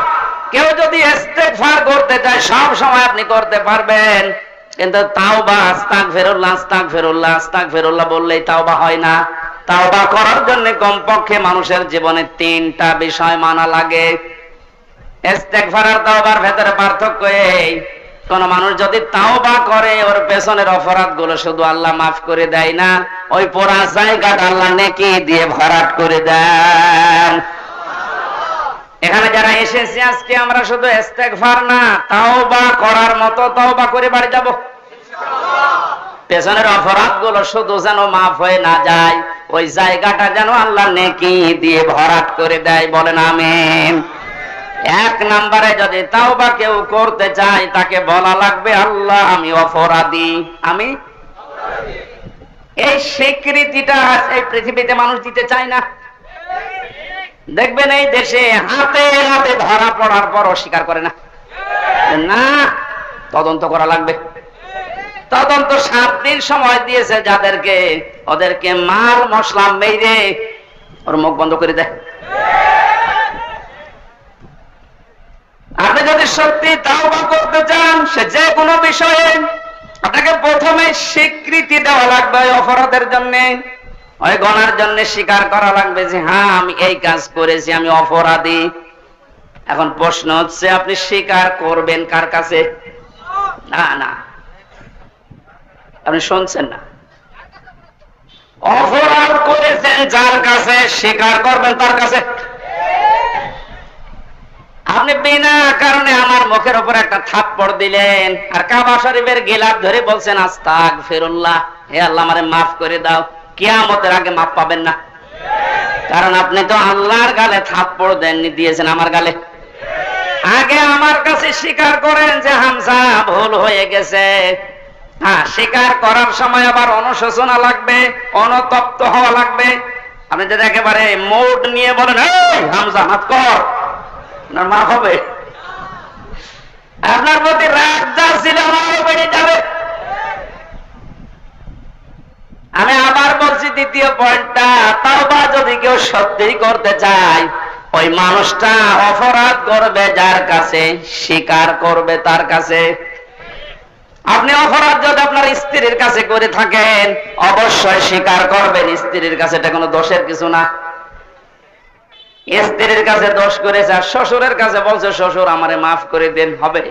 কেউ যদি ইস্তেগফার করতে চায় সব সময় আপনি করতে পারবেন, কিন্তু তাওবা আস্তাগফিরুল্লাহ আস্তাগফিরুল্লাহ আস্তাগফিরুল্লাহ বললেই তাওবা হয় না। তাওবা করার জন্য কমপক্ষে মানুষের জীবনে 3টা বিষয় মানা লাগে। ইস্তেগফার আর তাওবার ভেতরে পার্থক্য এই, কোন মানুষ যদি তাওবা করে ওর পেছনের অপরাধগুলো শুধু আল্লাহ মাফ করে দেয় না, ওই পোড়া জায়গাটা আল্লাহ নেকি দিয়ে ভরাট করে দেন। এখানে যারা এসেছি আজকে আমরা শুধু ইস্তেগফার না, তাওবা করার মতো তাওবা করে বাড়ি যাব। পেছনের অপরাধগুলো শুধু যেন মাফ হয়ে না যায়, ওই জায়গাটা যেন আল্লাহ নেকি দিয়ে ভরাট করে দেয়। বলেন আমিন। 1 নম্বরে যদি তাওবা কেউ করতে চায় তাকে বলা লাগবে, আল্লাহ আমি অপরাধী, আমি অপরাধী। এই স্বীকৃতিটা এই পৃথিবীতে মানুষ দিতে চায় না। দেখবেন এই দেশে হাতে হাতে ধরা পড়ার পর অস্বীকার করে না। না, তদন্ত করা লাগবে। তদন্ত 7 দিন সময় দিয়েছে যাদেরকে, ওদেরকে মাল মশলা মেরে ওর মুখ বন্ধ করে দেয়। আপনি যদি সত্যি তাওবা করতে চান সে যে কোনো বিষয়ে, আপনাকে প্রথমে স্বীকৃতি দেওয়া লাগবে ওই অপরাধের জন্য, ওই গুনার জন্য স্বীকার করা লাগবে যে হ্যাঁ আমি এই কাজ করেছি, আমি অপরাধী। এখন প্রশ্ন হচ্ছে আপনি স্বীকার করবেন কার কাছে? না না, আপনি শুনছেন না। অপরাধ করেছেন যার কাছে, স্বীকার করবেন তার কাছে। আপনি বিনা কারণে আমার মুখের উপর একটা থাপ্পড় দিলেন আর কাবা শরীফের গিলাফ ধরে বলছেন আস্তাগফিরুল্লাহ, হে আল্লাহ আমারে মাফ করে দাও, কিয়ামতের আগে মাফ পাবেন না। কারণ আপনি তো আল্লাহর গালে থাপ্পড় দেননি, দিয়েছেন আমার গালে। আগে আমার কাছে স্বীকার করেন যে হামজা ভুল হয়ে গেছে। হ্যাঁ, স্বীকার করার সময় আবার অনুশোচনা লাগবে, অনুতপ্ত হওয়া লাগবে। আপনি যদি একেবারে মুড নিয়ে বলেন এই হামজা মাফ কর, আপনার মাফ হবে? আপনার প্রতি রাগ যা ছিল আমারও বেড়ে যাবে। আমি আবার বলছি দ্বিতীয় পয়েন্টটা, তাওবা যদি কেউ সত্যিই করতে চায় ওই মানুষটা অপরাধ করবে যার কাছে, স্বীকার করবে তার কাছে। আপনি অপরাধ যদি আপনার স্ত্রীর কাছে করে থাকেন অবশ্যই স্বীকার করবেন স্ত্রীর কাছে এটা কোনো দোষের কিছু না। স্ত্রীর কাছে দোষ করেছে আর শ্বশুরের কাছে বলছে শ্বশুর আমারে মাফ করে দেন, হবে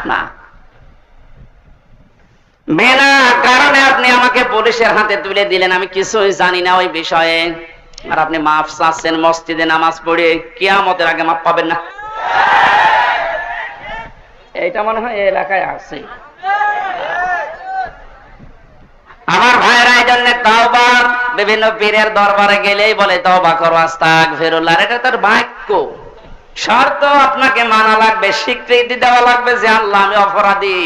না। বিনা কারণে আপনি আমাকে পুলিশের হাতে তুলে দিলেন, আমি কিছুই জানি না ওই বিষয়ে, আর আপনি মাফ চাচ্ছেন মসজিদে নামাজ পড়ে, কিয়ামতের আগে মাফ পাবেন না। এইটা মনে হয় এই এলাকায় আছে। আমার ভাইরা এই জন্য তাওবা, বিভিন্ন পীরের দরবারে গেলেই বলে তওবা করো, আস্তাগফিরুল্লাহ। এটা তার বাক্য, শর্ত আপনাকে মানা লাগবে, স্বীকৃতি দেওয়া লাগবে যে আল্লাহ আমি অপরাধী,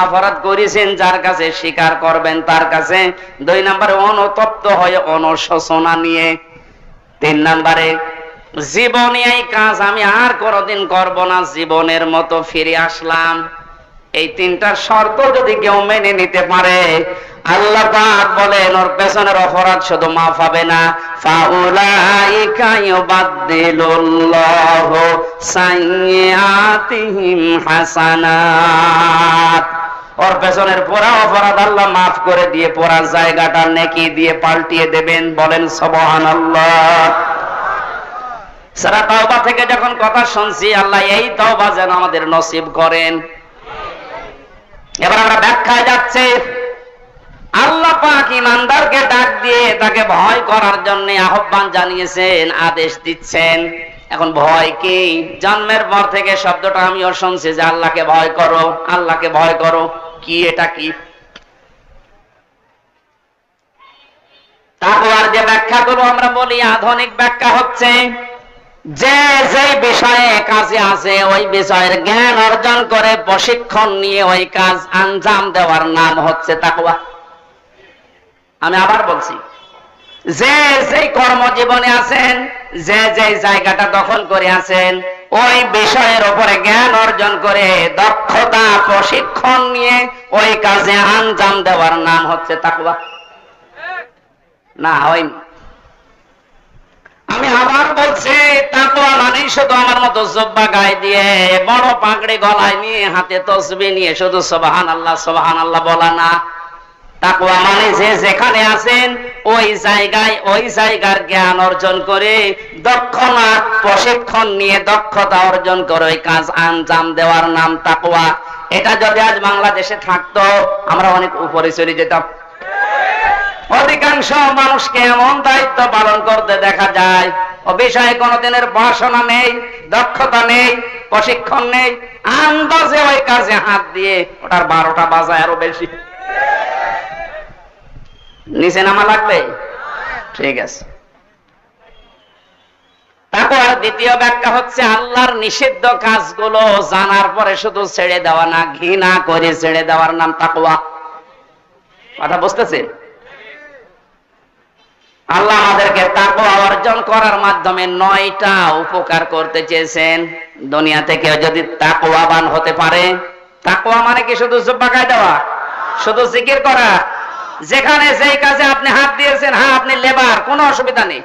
অপরাধ করেছেন, যার কাছে স্বীকার করবেন তার কাছে। 2 নম্বরে অনুতপ্ত হয়ে অনুশোচনা নিয়ে। 3 নম্বরে জীবনে এই কাজ আমি আর কোনোদিন করব না, জীবনের মতো ফিরে আসলাম। এই 3টা শর্ত যদি কেউ মেনে নিতে পারে, আল্লাহ পাক বলেন ওর পেছনের অপরাধ শুধু মাফ হবে না, ফাউলাইকা ইউবাদদিলুল্লাহু সাইয়্যাতিহিম হাসানাত। ওর পেছনের পুরা অপরাধ আল্লাহ মাফ করে দিয়ে পুরা জায়গাটা নেকি দিয়ে পাল্টিয়ে দেবেন। বলেন সুবহানাল্লাহ। সূরা তাওবা থেকে যখন কথা শুনছি, আল্লাহ এই তাওবা যেন আমাদের নসিব করেন। এবার আমরা ব্যাখ্যায় যাচ্ছি। আল্লাহ পাক ইমানদারকে ডাক দিয়ে তাকে ভয় করার জন্য আহ্বান জানিয়েছেন, আদেশ দিচ্ছেন। এখন ভয় কি? জন্মের পর থেকে শব্দটা আমিও শুনছি যে আল্লাহকে ভয় করো, আল্লাহকে ভয় করো। কি এটা কি? তাকওয়ার যে ব্যাখ্যাগুলো আমরা বলি, আধুনিক ব্যাখ্যা হচ্ছে যে যেই বিষয়ে কাজে আছে ওই বিষয়ের জ্ঞান অর্জন করে প্রশিক্ষণ নিয়ে ওই কাজ আঞ্জাম দেওয়ার নাম হচ্ছে তাকওয়া। আমি আবার বলছি, যে যেই কর্মজীবনে আছেন, যে যেই জায়গাটা দখল করে আছেন, ওই বিষয়ের উপরে জ্ঞান অর্জন করে দক্ষতা প্রশিক্ষণ নিয়ে ওই কাজে আঞ্জাম দেওয়ার নাম হচ্ছে তাকওয়া। না হয়নি। আমি আবার বলছি, তাকওয়া মানে শুধু আমার মতো জুব্বা গায়ে দিয়ে, বড় পাগড়ি গলায় নিয়ে, হাতে তসবিহ নিয়ে শুধু সুবহানাল্লাহ সুবহানাল্লাহ বলা না। তাকওয়া মানে যে যেখানে আছেন ওই জায়গায় ওই জায়গার জ্ঞান অর্জন করে দক্ষতা প্রশিক্ষণ নিয়ে দক্ষতা অর্জন করে ওই কাজ আঞ্জাম দেওয়ার নাম তাকওয়া। এটা যদি আজ বাংলাদেশে থাকতো আমরা অনেক উপরে চলে যেতাম। অধিকাংশ মানুষকে এমন দায়িত্ব পালন করতে দেখা যায় ও বিষয়ে কোনদিনের পড়াশোনা নেই, দক্ষতা নেই, প্রশিক্ষণ নেই, আন্দাজে ওই কাজে হাত দিয়ে ওটার 12টা বাজায় আরো বেশি। নিচে নামা লাগবে? ঠিক আছে। তাকওয়ার দ্বিতীয় ব্যাখ্যা হচ্ছে আল্লাহর নিষিদ্ধ কাজগুলো জানার পরে শুধু ছেড়ে দেওয়া না, ঘৃণা করে ছেড়ে দেওয়ার নাম তাকওয়া। কথা বুঝতেছেন? আল্লাহ আমাদেরকে তাকওয়া অর্জন করার মাধ্যমে 9টা উপকার করতে চেয়েছেন। দুনিয়া থেকে যদি তাকওয়াবান হতে পারে, তাকওয়া মানে কি শুধু জুব্বা গায়ে দেওয়া, শুধু জিকির করা? যেখানে যেই কাজে আপনি হাত দিয়েছেন, হ্যাঁ আপনি লেবার, কোনো অসুবিধা নেই,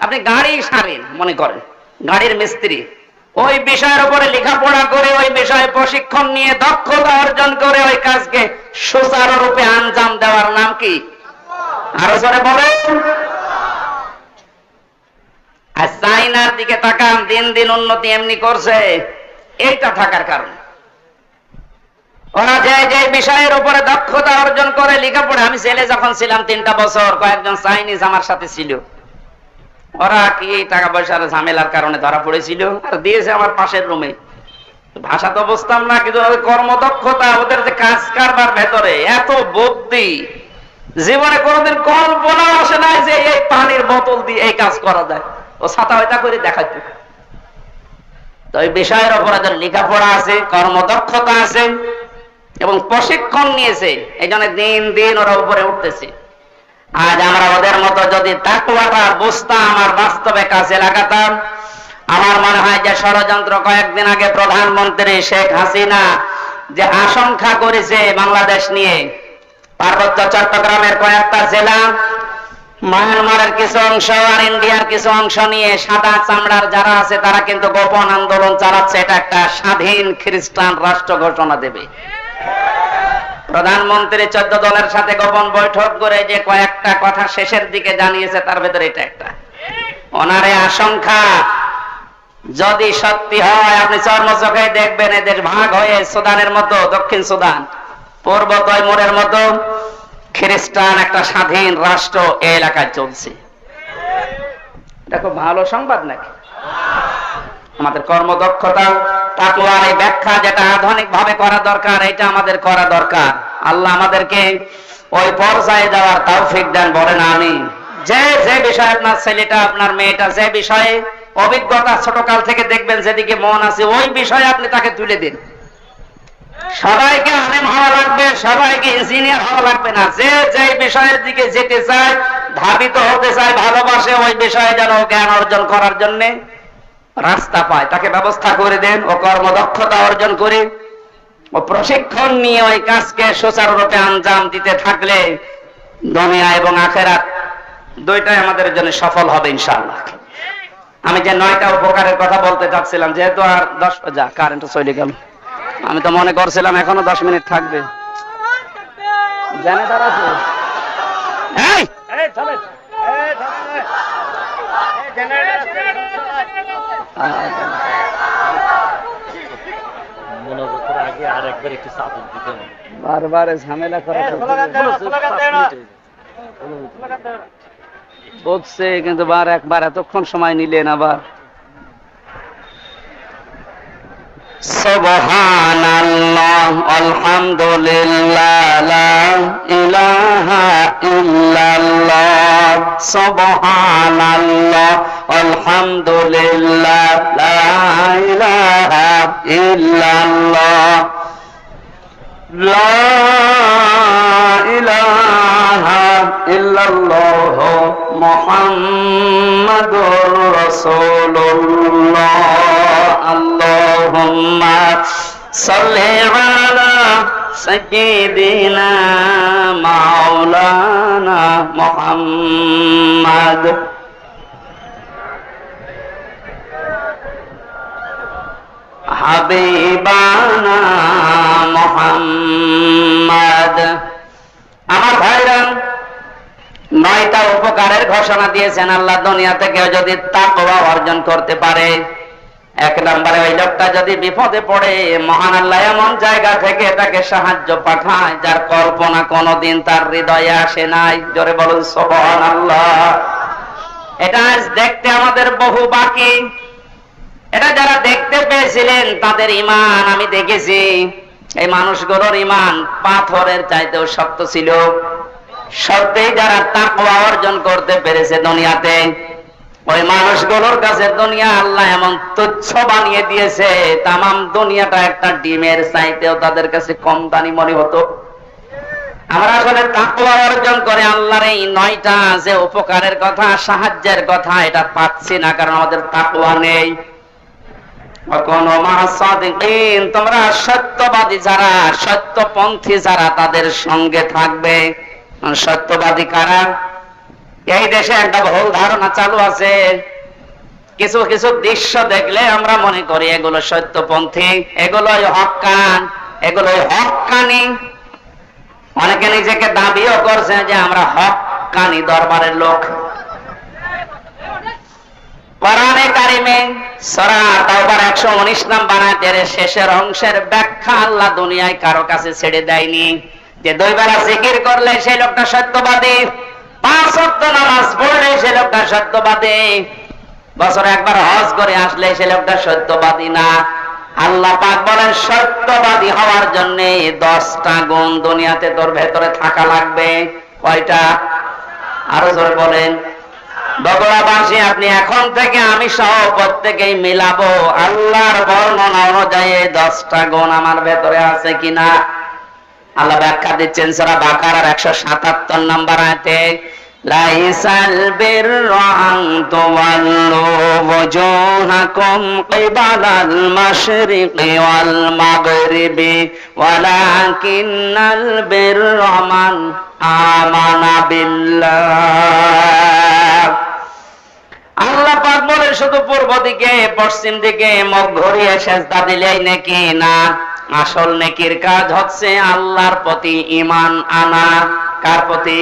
আপনি গাড়ি সারেন মনে করেন, গাড়ির মিস্ত্রি, ওই বিষয়ের উপরে লেখাপড়া করে ওই বিষয়ে প্রশিক্ষণ নিয়ে দক্ষতা অর্জন করে ওই কাজকে সুচারুরূপে আঞ্জাম দেওয়ার নাম কি? আরো জোরে বলেন। আর চাইনার দিকে তাকান, দিন দিন উন্নতি এমনি করছে, এইটা থাকার কারণে। ওরা যে যে বিষয়ের উপরে দক্ষতা অর্জন করে লেখাপড়া, আমি ছেলে যখন ছিলাম 3টা বছর, কয়েকজন চাইনিজ আমার সাথে ছিল। ওরা কি টাকা পয়সার ঝামেলার কারণে ধরা পড়েছিল আর দিয়েছে আমার পাশের রুমে। ভাষা তো বুঝতাম না, কিন্তু কর্মদক্ষতা, ওদের যে কাজ কারবার ভেতরে এত বুদ্ধি, জীবনে কোনোদিন কল্পনা আসে নাই যে এই পানির বোতল দিয়ে এই কাজ করা যায়। ও ছাতা হয়তা করে দেখাইতো। তো এই বিষয়ের উপরে লেখাপড়া আছে, কর্মদক্ষতা আছে এবং প্রশিক্ষণ নিয়েছে, এই জন্য দিন দিন ওরা উপরে উঠতেছে। আজ আমরা ওদের মতো যদি তাকওয়াটা বুঝতাম আর বাস্তবে কাজে লাগাতাম, আমার মনে হয় যে ষড়যন্ত্র কয়েকদিন আগে প্রধানমন্ত্রী শেখ হাসিনা যে আশঙ্কা করেছে বাংলাদেশ নিয়ে, পার্বত্য চট্টগ্রামের কয়েকটা জেলা, মায়ানমারের কিছু অংশ আর ইন্ডিয়ার কিছু অংশ নিয়ে সাদা চামড়ার যারা আছে তারা কিন্তু গোপন আন্দোলন চালাচ্ছে। এটা একটা স্বাধীন খ্রিস্টান রাষ্ট্র ঘোষণা দেবে। প্রধানমন্ত্রী 14 দলের সাথে গোপন বৈঠক করে যে কয়েকটা কথা শেষের দিকে জানিয়েছে তার ভেতরে এটা একটা। ওনার এই আশঙ্কা যদি সত্যি হয়, আপনি চর্মচোখে দেখবেন এদের ভাগ হয়ে সুদানের মতো, দক্ষিণ সুদান, পূর্ব তৈমুরের মতো খ্রিস্টান একটা স্বাধীন রাষ্ট্র এই এলাকায় চলছে। এটা খুব ভালো সংবাদ নাকি? আমাদের কর্মদক্ষতা, তাকওয়ার এই ব্যাখ্যা যেটা আধুনিক ভাবে করা দরকার, এটা আমাদের করা দরকার। আল্লাহ আমাদেরকে ওই পর্যায়ে যাওয়ার তৌফিক দেন, বলেন আমিন। যে বিষয়ে আপনার ছেলেটা, আপনার মেয়েটা যে বিষয়ে অভিজ্ঞতা ছোটকাল থেকে দেখবেন যেদিকে মন আছে, ওই বিষয়ে আপনি তাকে তুলে দিন। সবাইকে আলেম হওয়া লাগবে, সবাইকে ইঞ্জিনিয়ার হওয়া লাগবে না। যে বিষয়ের দিকে যেতে চায়, ধাবিত হতে চায়, ভালোবাসে, ওই বিষয়ে যেন জ্ঞান অর্জন করার জন্য রাস্তা পায়, তাকে ব্যবস্থা করে দেন। ও কর্মদক্ষতা অর্জন করে ও প্রশিক্ষণ নিয়ে ওই কাজকে সুচারুরূপে আঞ্জাম দিতে থাকলে দুনিয়া এবং আখিরাত দুইটাই আমাদের জন্য সফল হবে ইনশাআল্লাহ। আমি যে 9টা উপকারের কথা বলতে চাচ্ছিলাম, যেহেতু আর 10 যা কারেন্ট চলে গেল, আমি তো মনে করছিলাম এখনো 10 মিনিট থাকবে। জেনারেটর আছে? এই চলে বারবার ঝামেলা করা বলছে, কিন্তু একবার এতক্ষণ সময় নিলেন আবার। সুবহানাল্লাহ আলহামদুলিল্লাহ লা ইলাহা ইল্লাল্লাহ, সুবহানাল্লাহ আলহামদুলিল্লাহ লা ইলাহা ইল্লাল্লাহ, লা ইলাহা ইল্লাল্লাহ মুহাম্মাদুর রাসূলুল্লাহ। আল্লাহুম্মা সাল্লি আলা সাইয়্যিদিনা মাওলানা মুহাম্মাদ। হাবিবানা মুহাম্মাদ। আমার ভাইরা, 9টা উপকারের ঘোষণা দিয়েছেন আল্লাহ। দুনিয়াতে কেউ যদি তাকওয়া অর্জন করতে পারে, 1 নম্বরে ওই লোকটা যদি বিপদে পড়ে, মহান আল্লাহ এমন জায়গা থেকে তাকে সাহায্য পাঠায় যার কল্পনা কোনোদিন তার হৃদয়ে আসে নাই। জোরে বলুন সুবহানাল্লাহ। এটা আজ দেখতে আমাদের বহু বাকি। এটা যারা দেখতে পেয়েছিলেন তাদের ঈমান আমি দেখেছি। এই মানুষগুলোর ঈমান পাথরের চাইতেও শক্ত ছিল। সত্যি যারা তাকওয়া অর্জন করতে পেরেছে দুনিয়াতে, ওই মানুষগুলোর কাছে দুনিয়া আল্লাহ এমন তুচ্ছ বানিয়ে দিয়েছে, তামাম দুনিয়াটা একটা ডিমের চাইতেও তাদের কাছে কম দামি মনে হতো। আমরা আসলে তাকওয়া অর্জন করে আল্লাহর এই 9টা যে উপকারের কথা, সাহায্যের কথা, এটা পাচ্ছি না, কারণ আমাদের তাকওয়া নেই। তোমরা সত্যবাদী যারা, সত্যপন্থী যারা, তাদের সঙ্গে থাকবে। সত্যবাদী কারা? এই দেশে একটা ভুল ধারণা চালু আছে। কিছু কিছু দৃশ্য দেখলে আমরা মনে করি এগুলো সত্যপন্থী, এগুলোই হক্কান, এগুলোই হক্কানি। অনেকে নিজেকে দাবিও করছে যে আমরা হক্কানি দরবারের লোক। কোরআনে কারিমে সূরা তাওবার 119 নম্বর আয়াতের শেষের অংশের ব্যাখ্যা আল্লাহ দুনিয়ায় কারো কাছে ছেড়ে দেয়নি যে 2 বেলা জিকির করলে সেই লোকটা সত্যবাদী, 5 ওয়াক্ত নামাজ পড়লে সেই লোকটা সত্যবাদী, বছরে একবার হজ করে আসলে সেই লোকটা সত্যবাদী না। আল্লাহ পাক বলেন সত্যবাদী হওয়ার জন্য 10টা গুণ দুনিয়াতে তোর ভেতরে থাকা লাগবে। কয়টা? আরো জোরে বলেন। বগুড়াবাসী, আপনি এখন থেকে আমি সহ প্রত্যেকেই মিলাবো আল্লাহর বর্ণনা অনুযায়ী 10টা গুণ আমার ভেতরে আছে কিনা। আল্লাহ ব্যাখ্যা দিচ্ছেন সূরা বাকারার 177 নম্বর আয়াতে, লাইসাল বিররু আন তুওয়াল্লু ওয়াজুহাকুম কিবালাল মাশরিকি ওয়াল মাগরিবি ওয়ালাকিন্নাল বিররা মান আমানা বিল্লাহ। আল্লাহ পাক বলেন শুধু পূর্ব দিকে, পশ্চিম দিকে মুখ ঘুরিয়ে সেজদা দিলেই নাকি না। আসল নেকির কাজ হচ্ছে আল্লাহর প্রতি ঈমান আনা। কার প্রতি?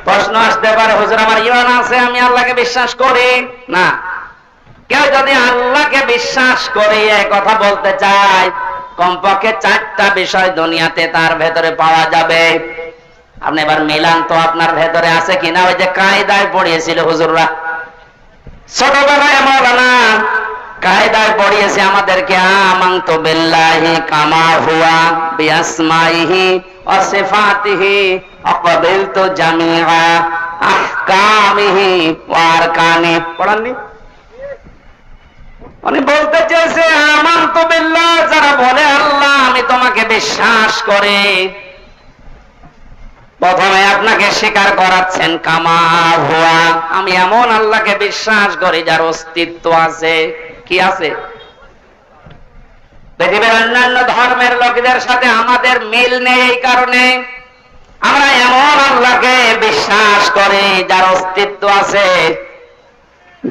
প্রশ্ন আসতে পারে, হুজুর আমার ঈমান আছে, আমি আল্লাহকে বিশ্বাস করি না। কেউ যদি আল্লাহকে বিশ্বাস করে এই কথা বলতে চায়, কমপক্ষে 4টা বিষয় দুনিয়াতে তার ভেতরে পাওয়া যাবে। আপনি এবার মিলান তো আপনার ভেতরে আছে কিনা। ওই যে কায়দায় পড়িয়েছিল হুজুররা ছোটবেলায়, মাওলানা কায়দায় পড়িয়েছে আমাদেরকে, আমানতু বিল্লাহি কামা হুয়া বিআসমাইহি ওয়া সিফাতিহি আকাবিলতু জামিআ আহকামিহি ওয়া আরকানি। পড়াননি? উনি বলতে চেয়েছে আমানতু বিল্লাহ, যারা বলে আল্লাহ আমি তোমাকে বিশ্বাস করি, প্রথমে আপনাকে স্বীকার করাচ্ছেন কামা হুয়া, আমি এমন আল্লাহকে বিশ্বাস করি যার অস্তিত্ব আছে। কি আছে? পৃথিবীর অন্যান্য ধর্মের লোকদের সাথে আমাদের মিল নেই, এই কারণে আমরা এমন আল্লাহকে বিশ্বাস করি যার অস্তিত্ব আছে,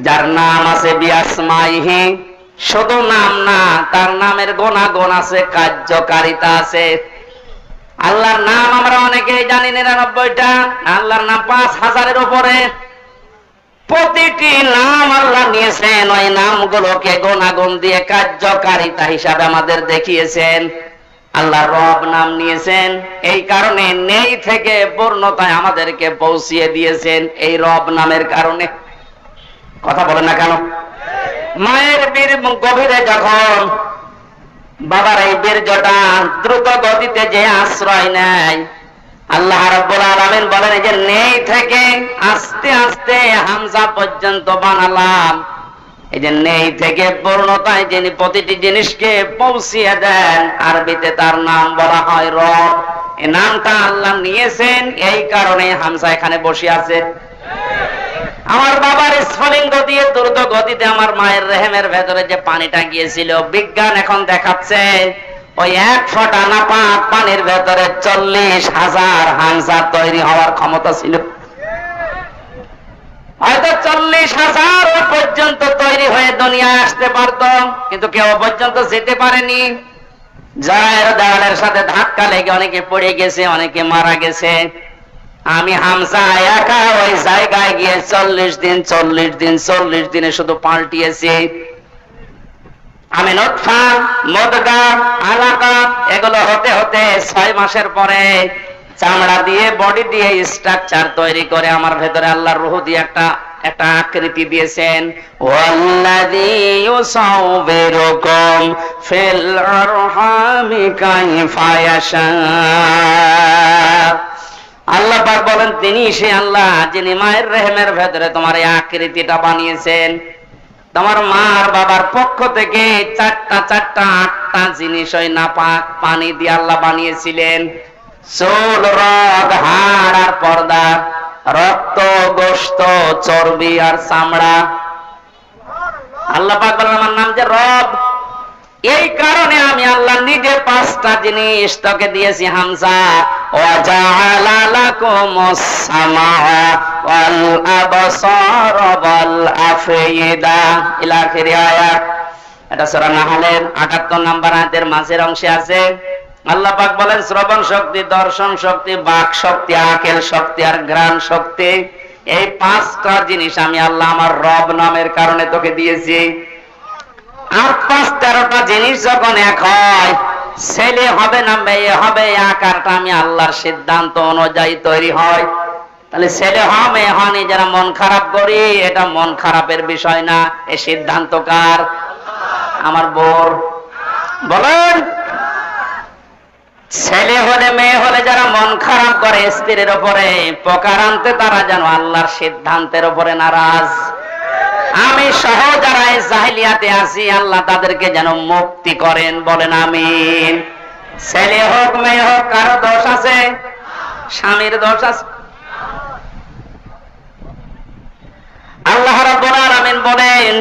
যার নাম আছে বিআসমাইহি, শুধু নাম না, তার নামের গুণাগুণ আছে, কার্যকারিতা আছে। আল্লাহর নাম আমরা অনেকেই জানি 99টা, আল্লাহর নাম 5000-এর উপরে। প্রতিটি নাম আল্লাহ নিয়েছেন, ওই নামগুলোকে গুণাগুণ দিয়ে কার্যকারিতা হিসাবে আমাদের দেখিয়েছেন। আল্লাহ রব নাম নিয়েছেন, এই কারণে নেই থেকে পূর্ণতায় আমাদেরকে পৌঁছিয়ে দিয়েছেন এই রব নামের কারণে। কথা বলেন না কেন? মায়ের বীর গভীরে যখন বাবার এই বীর্যটা দ্রুত গতিতে যে আশ্রয় নেয়, আল্লাহ রাব্বুল আলামিন বলেন যে নেই থেকে আস্তে আস্তে হামজা পর্যন্ত বানালাম। এই যে নেই থেকে পূর্ণতায় যিনি প্রতিটি জিনিসকে পৌঁছিয়ে দেন, আরবিতে তার নাম বলা হয় রব। এই নামটা আল্লাহ নিয়েছেন, এই কারণে হামজা এখানে বসে আছে। আমার বাবার স্ফলিঙ্গ দিয়ে দ্রুত গতিতে আমার মায়ের রেহেমের ভেতরে যে পানিটা গিয়েছিল, বিজ্ঞান এখন দেখাচ্ছে ওই 1 ফোঁটা নাপাক পানির ভেতরে 40,000 হামজা তৈরি হওয়ার ক্ষমতা ছিল। হয়তো 40,000 পর্যন্ত তৈরি হয়ে দুনিয়ায় আসতে পারত, কিন্তু কেউ পর্যন্ত যেতে পারেনি। যার দেওয়ালের সাথে ধাক্কা লেগে অনেকে পড়ে গেছে, অনেকে মারা গেছে। আমি হামজা একা ওই জায়গায় গিয়ে 40 দিনে শুধু পাল্টিয়েছি। আমি নতফা, মুদগা, আলাকা এগুলো হতে হতে 6 মাসের পরে চামড়া দিয়ে, বডি দিয়ে স্ট্রাকচার তৈরি করে আমার ভেতরে আল্লাহর রূহ দিয়ে একটা আকৃতি দিয়েছেন। ওয়াল্লাযী ইউসাউবিরুকুম ফিল আরহামি কাইফা ইয়াশা। আল্লাহ পাক বলেন তিনি সে আল্লাহ যিনি মায়ের রেহেমের ভেতরে তোমার এই আকৃতিটা বানিয়েছেন। তোমার মা আর বাবার পক্ষ থেকে 8টা জিনিস ওই নাপাক পানি দিয়ে আল্লাহ বানিয়েছিলেন। চুল, রগ, হাড় আর পর্দা, রক্ত, গোশত, চর্বি আর চামড়া। আল্লাহ পাক বলেন আমার নাম যে রব, এই কারণে আমি আল্লাহ নিজে 5টা জিনিস তোকে দিয়েছি হামজা। ওয়া জাআলা লাকুমুস সামাআ ওয়াল আবসারা ওয়াল আফইদা ইলা আখিরি আয়াত। এটা সূরা নাহলের 78 নম্বর আয়াতের মাঝের অংশে আছে। আল্লাহ পাক বলেন শ্রবণ শক্তি, দর্শন শক্তি, বাক শক্তি, আকেল শক্তি আর ঘ্রাণ শক্তি, এই 5টা জিনিস আমি আল্লাহ আমার রব নামের কারণে তোকে দিয়েছি। আর 5-13টা জিনিস যখন এক হয়, ছেলে হবে না মেয়ে হবে, আকারটা আমি আল্লাহর সিদ্ধান্ত অনুযায়ী তৈরি হয়। তাহলে ছেলে হয় মেয়ে হয়নি যারা মন খারাপ করি, এটা মন খারাপের বিষয় না, এই সিদ্ধান্ত কার? আমার বোর। বলেন ছেলে হলে মেয়ে হলে যারা মন খারাপ করে স্ত্রীর উপরে, প্রকার আনতে তারা যেন আল্লাহর সিদ্ধান্তের উপরে নারাজ। আমি সহ যারা এই জাহিলিয়াতে আছি, আল্লাহ তাদেরকে যেন মুক্তি করেন। বলেন আমিন। ছেলে হোক মেয়ে হোক, কারো দোষ আছে? স্বামীর দোষ আছে? আল্লাহ রাব্বুল আলামিন বলেন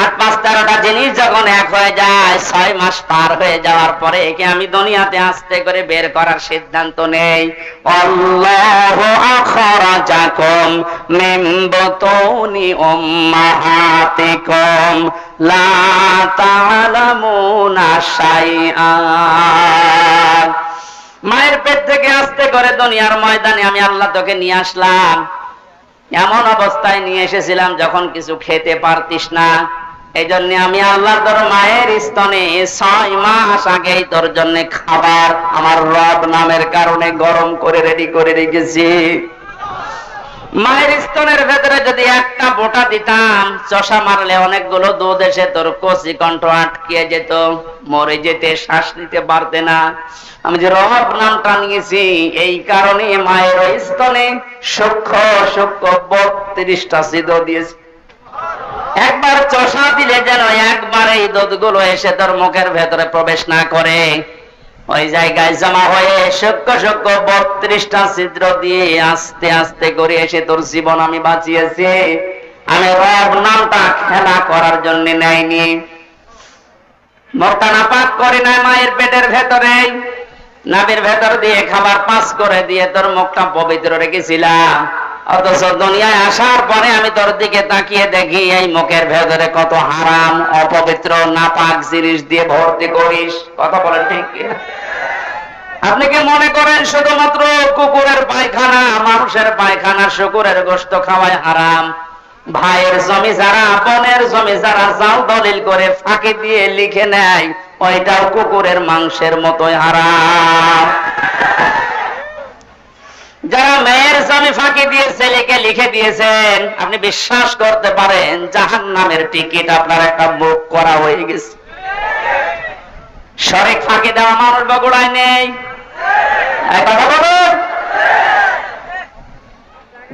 আর 5-13টা জিনিস যখন এক হয়ে যায়, 6 মাস পার হয়ে যাওয়ার পরে একে আমি দুনিয়াতে আস্তে করে বের করার সিদ্ধান্ত নেই। আল্লাহু আখরাজাকুম মিন বুতুনি উম্মাহাতিকুম লা তা'লামুনা শাইআ। মায়ের পেট থেকে আস্তে করে দুনিয়ার ময়দানে আমি আল্লাহ তোকে নিয়ে আসলাম। এমন অবস্থায় নিয়ে এসেছিলাম যখন কিছু খেতে পারতিস না। এই জন্য আমি আল্লাহ তোর মায়ের স্তনে 6 মাস আগেই তোর জন্য খাবার আমার রব নামের কারণে গরম করে রেডি করে রেখেছি। মায়ের স্তনের ভেতরে যদি একটা বোটা দিতাম, চষা মারলে অনেকগুলো দুধ এসে তোর কচি কণ্ঠ আটকে যেত, মরে যেতে, শ্বাস নিতে পারতে না। আমি যে রব নামটা নিয়েছি এই কারণে মায়ের স্তনে সূক্ষ্ম সূক্ষ্ম 32টা ছিদ্র দিয়েছি। একবার চষা দিলে যেন একবার এই দুধগুলো এসে তোর মুখের ভেতরে প্রবেশ না করে, ওই জায়গায় জমা হয়ে সূক্ষ্ম সূক্ষ্ম 32টা ছিদ্র দিয়ে আস্তে আস্তে করে এসে তোর জীবন আমি বাঁচিয়েছি। আমি রব নামটা খেলা করার জন্য নেয়নি। মুখটা নাপাক করে নাই মায়ের পেটের ভেতরে, নাভির ভেতর দিয়ে খাবার পাস করে দিয়ে তোর মুখটা পবিত্র রেখেছিলাম। অথচ দুনিয়ায় আসার পরে আমি তোর দিকে তাকিয়ে দেখি এই মুখের ভেতরে কত হারাম অপবিত্র নাপাক জিনিস দিয়ে ভর্তি করিস। কথা বলেন ঠিক কিনা? আপনি কি মনে করেন শুধুমাত্র কুকুরের পায়খানা, মানুষের পায়খানা, শুকুরের গোশত খাওয়ায় হারাম? ভাইয়ের জমি যারা, বোনের জমি যারা জাল দলিল করে ফাঁকি দিয়ে লিখে নেয়, ওইটাও কুকুরের মাংসের মতোই হারাম। যারা মেয়ের জমি ফাঁকি দিয়ে ছেলেকে লিখে দিয়েছেন, আপনি বিশ্বাস করতে পারেন জাহান্নামের টিকিট আপনার একটা বুক করা হয়ে গেছে। শরীক ফাঁকি দেওয়া মানুষ বগুড়ায় নেই?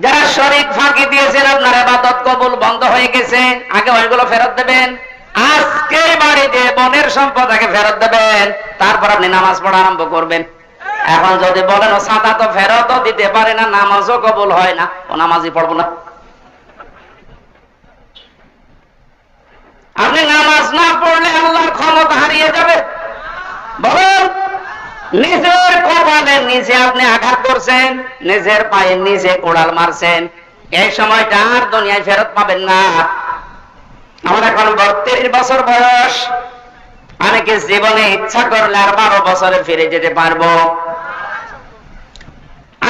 যারা শরীক ফাঁকি দিয়েছেন আপনার ইবাদত কবুল বন্ধ হয়ে গেছে, আগে ওইগুলো ফেরত দেবেন। আজকে বাড়িতে বোনের সম্পদ আগে ফেরত দেবেন, তারপর আপনি নামাজ পড়া আরম্ভ করবেন। এখন যদি বলেন ও সাদা তো ফেরতও দিতে পারে না, নামাজও কবুল হয় না, ও নামাজই পড়বো না। আপনি নামাজ না পড়লে আল্লাহর ক্ষমতা হারিয়ে যাবে। বলুন, নিজের কপালে নিজে আপনি আঘাত করছেন, নিজের পায়ে নিজে কোড়াল মারছেন। এই সময়টা আর দুনিয়ায় ফেরত পাবেন না। আমার এখন 32 বছর বয়স। আমি কি জীবনে ইচ্ছা করলে আর 12 বছরে ফিরে যেতে পারবো?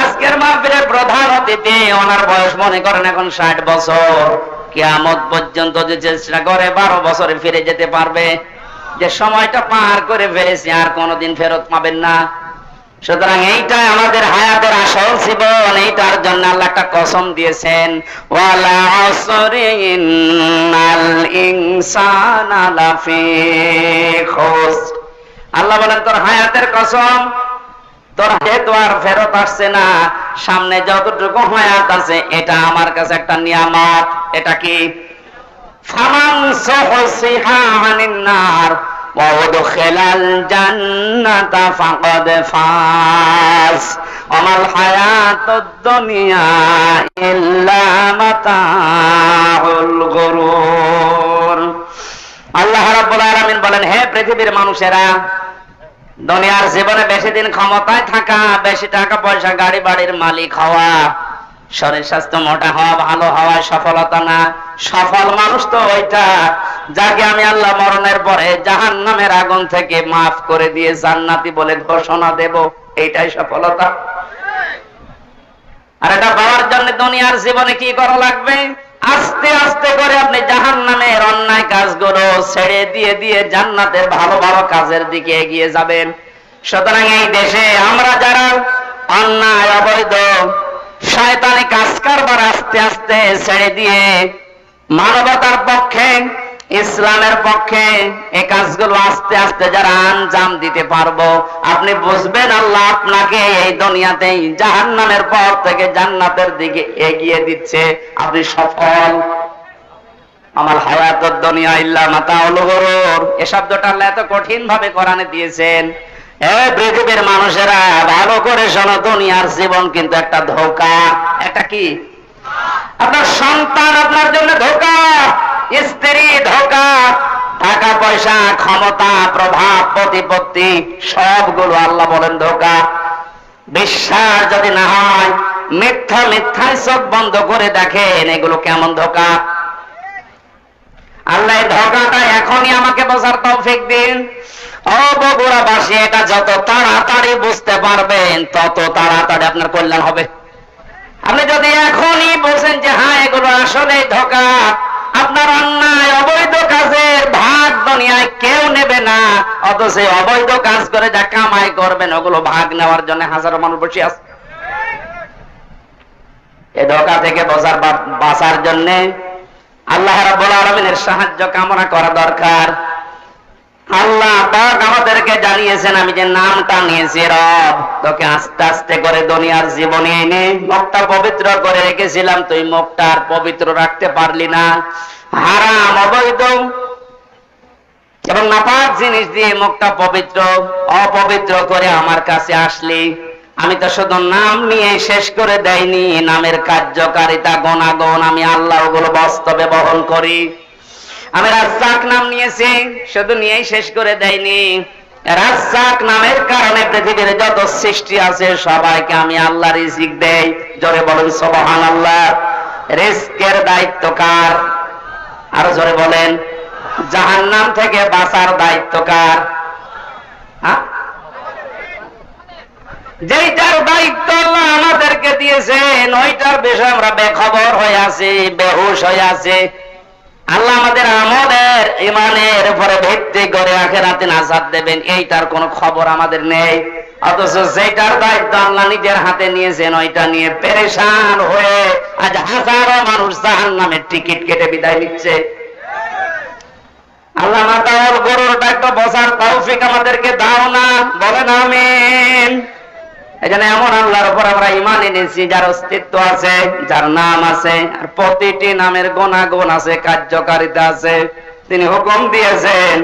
আজকের মাহফিলের প্রধান অতিথি, ওনার বয়স মনে করেন এখন 60 বছর। কিয়ামত পর্যন্ত যে চেষ্টা করে 12 বছরে ফিরে যেতে পারবে। যে সময়টা পার করে ফেলেছি আর কোনোদিন ফেরত পাবেন না। সুতরাং এইটাই আমাদের হায়াতের আসল জীবন। এইটার জন্য আল্লাহ একটা কসম দিয়েছেন, ওয়ালা আসরি ইন্নাল ইনসানা লাফি খুসর। আল্লাহ বলেন তোর হায়াতের কসম, তোর যেহেতু আর ফেরত আসছে না, সামনে যতটুকু হায়াত আছে এটা আমার কাছে একটা নিয়ামত। এটা কি? ফামান সুহসিহা আনিন নার ওয়া উদখিলাল জান্নাতা ফাকাদ ফাজ ওয়ামাল হায়াতুদ দুনিয়া ইল্লা মাতাউল গুরুর। আল্লাহ রাব্বুল আলামিন বলেন, হে পৃথিবীর মানুষেরা, দুনিয়ার জীবনে বেশি দিন ক্ষমতায় থাকা, বেশি টাকা পয়সা, গাড়ি বাড়ির মালিক হওয়া, শরীর স্বাস্থ্য মোটা হওয়া, ভালো হওয়া সফলতা না। সফল মানুষ তো ওইটা যাকে আমি আল্লাহ মরণের পরে জাহান্নামের আগুন থেকে মাফ করে দিয়ে জান্নাতি বলে ঘোষণা দেব, এইটাই সফলতা। আর এটা পাওয়ার জন্য দুনিয়ার জীবনে কি করা লাগবে? আস্তে আস্তে করে আপনি জাহান্নামের অন্যায় কাজগুলো ছেড়ে দিয়ে দিয়ে জান্নাতের ভালো ভালো কাজের দিকে এগিয়ে যাবেন। সুতরাং এই দেশে আমরা যারা অন্যায়, অবৈধ, শয়তানি কাজ কারবার আস্তে আস্তে ছেড়ে দিয়ে মানবতার পক্ষে, ইসলামের পক্ষে এই কাজগুলো আস্তে আস্তে যারা আঞ্জাম দিতে পারবো, আপনি বুঝবেন আল্লাহ আপনাকে এই দুনিয়াতেই জাহান্নামের পথ থেকে জান্নাতের দিকে এগিয়ে দিচ্ছে। আপনি সফল। আমার হায়াতুদ দুনিয়া ইল্লা মাতাউল গুরুর, এই শব্দটা আল্লাহ এত কঠিন ভাবে কোরআনে দিয়েছেন। এই পৃথিবীর মানুষেরা ভালো করে শোনো, দুনিয়ার জীবন কিন্তু একটা ধোঁকা। একটা কি? আপনার সন্তান আপনার জন্য ধোঁকা, স্ত্রী ধোঁকা, টাকা পয়সা, ক্ষমতা, প্রভাব, প্রতিপত্তি সবগুলো আল্লাহ বলেন ধোঁকা। বিশ্বাস যদি না হয়, মিথ্যায় চোখ বন্ধ করে দেখেন এগুলো কেমন ধোঁকা। আল্লাহ ধোঁকাটা এখনই আমাকে বোঝার তৌফিক দিন। ও বগুড়াবাসী, এটা যত তাড়াতাড়ি বুঝতে পারবেন তত তাড়াতাড়ি আপনার কল্যাণ হবে। আপনি যদি এখনই বলছেন যে হ্যাঁ এগুলো আসলে ধোঁকা, আপনার অন্যায় অবৈধ কাজের ভাগ দুনিয়ায় কেউ নেবে না, অথচ অবৈধ কাজ করে যা কামাই করবেন ওগুলো ভাগ নেওয়ার জন্য হাজারো মানুষ বসে আছে। এই ধোঁকা থেকে বাঁচার জন্য আল্লাহ রাব্বুল আলামিনের সাহায্য কামনা করা দরকার। আল্লাহ পাক আমাদেরকে জানিয়েছেন, আমি যে নামটা নিয়েছি রব, তোকে আস্তে আস্তে করে দুনিয়ার জীবনে এনে মুখটা পবিত্র করে রেখেছিলাম, তুই মুখটা আর পবিত্র রাখতে পারলি না। হারাম, অবৈধ এবং নাপাক জিনিস দিয়ে মুখটা অপবিত্র করে আমার কাছে আসলি। আমি তো শুধু নাম নিয়ে শেষ করে দেয়নি, নামের কার্যকারিতা গুণাগুণ আমি আল্লাহ ওগুলো বাস্তবে বহন করি। আমি রাজ্জাক নাম নিয়েছি, শুধু নিয়েই শেষ করে দেয়নি। রাজ্জাক নামের কারণে পৃথিবীর যত সৃষ্টি আছে সবাইকে আমি আল্লাহ রিজিক দেই। জোরে বলেন সুবহানাল্লাহ। রিজকের দায়িত্ব কার? আরো জোরে বলেন। জাহান্নাম থেকে বাঁচার দায়িত্ব কার? যেইটার দায়িত্ব আল্লাহ আমাদেরকে দিয়েছেন ওইটার বিষয়ে আমরা বেখবর হয়ে আছি, বেহুশ হয়ে আছি। আল্লাহ আমাদের আমলের ইমানের উপরে ভিত্তি করে আখিরাতে নাজাত দেবেন এইটার কোনো খবর আমাদের নেই। অথচ যেটার দায়িত্ব আল্লাহ নিজের হাতে নিয়েছেন ওইটা নিয়ে পেরেশান হয়ে আজ হাজারো মানুষ জাহান্নামের টিকিট কেটে বিদায় নিচ্ছে। আল্লাহ মাতাল গরুরটা একটু বসার তৌফিক আমাদেরকে দাও না, বলেন আমিন। এজন্য এমন আল্লাহর উপর আমরা ঈমান এনেছি যার অস্তিত্ব আছে, যার নাম আছে, আর প্রতিটি নামের গুণাগুণ আছে, কার্যকারিতা আছে। তিনি হুকুম দিয়েছেন,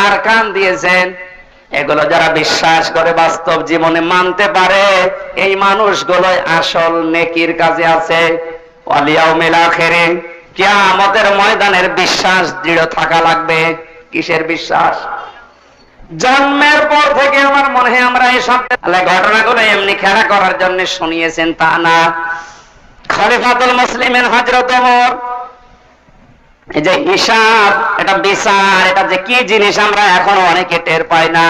আর কান দিয়েছেন। এগুলো যারা বিশ্বাস করে বাস্তব জীবনে মানতে পারে এই মানুষগুলো আসল নেকির কাজে আছে। ওয়াল ইয়াউমিল আখিরে, কিয়ামতের ময়দানের বিশ্বাস দৃঢ় থাকা লাগবে। কিসের বিশ্বাস? জন্মের পর থেকে আমার মনে হয় আমরা এই সব ঘটনাগুলো এমনি খেলা করার জন্য শুনিয়েছেন তা না। খলিফাতুল মুসলিমিন হযরত ওমর, এই যে হিসাব, এটা বিচার, এটা যে কি জিনিস আমরা এখনো অনেকে টের পাই না।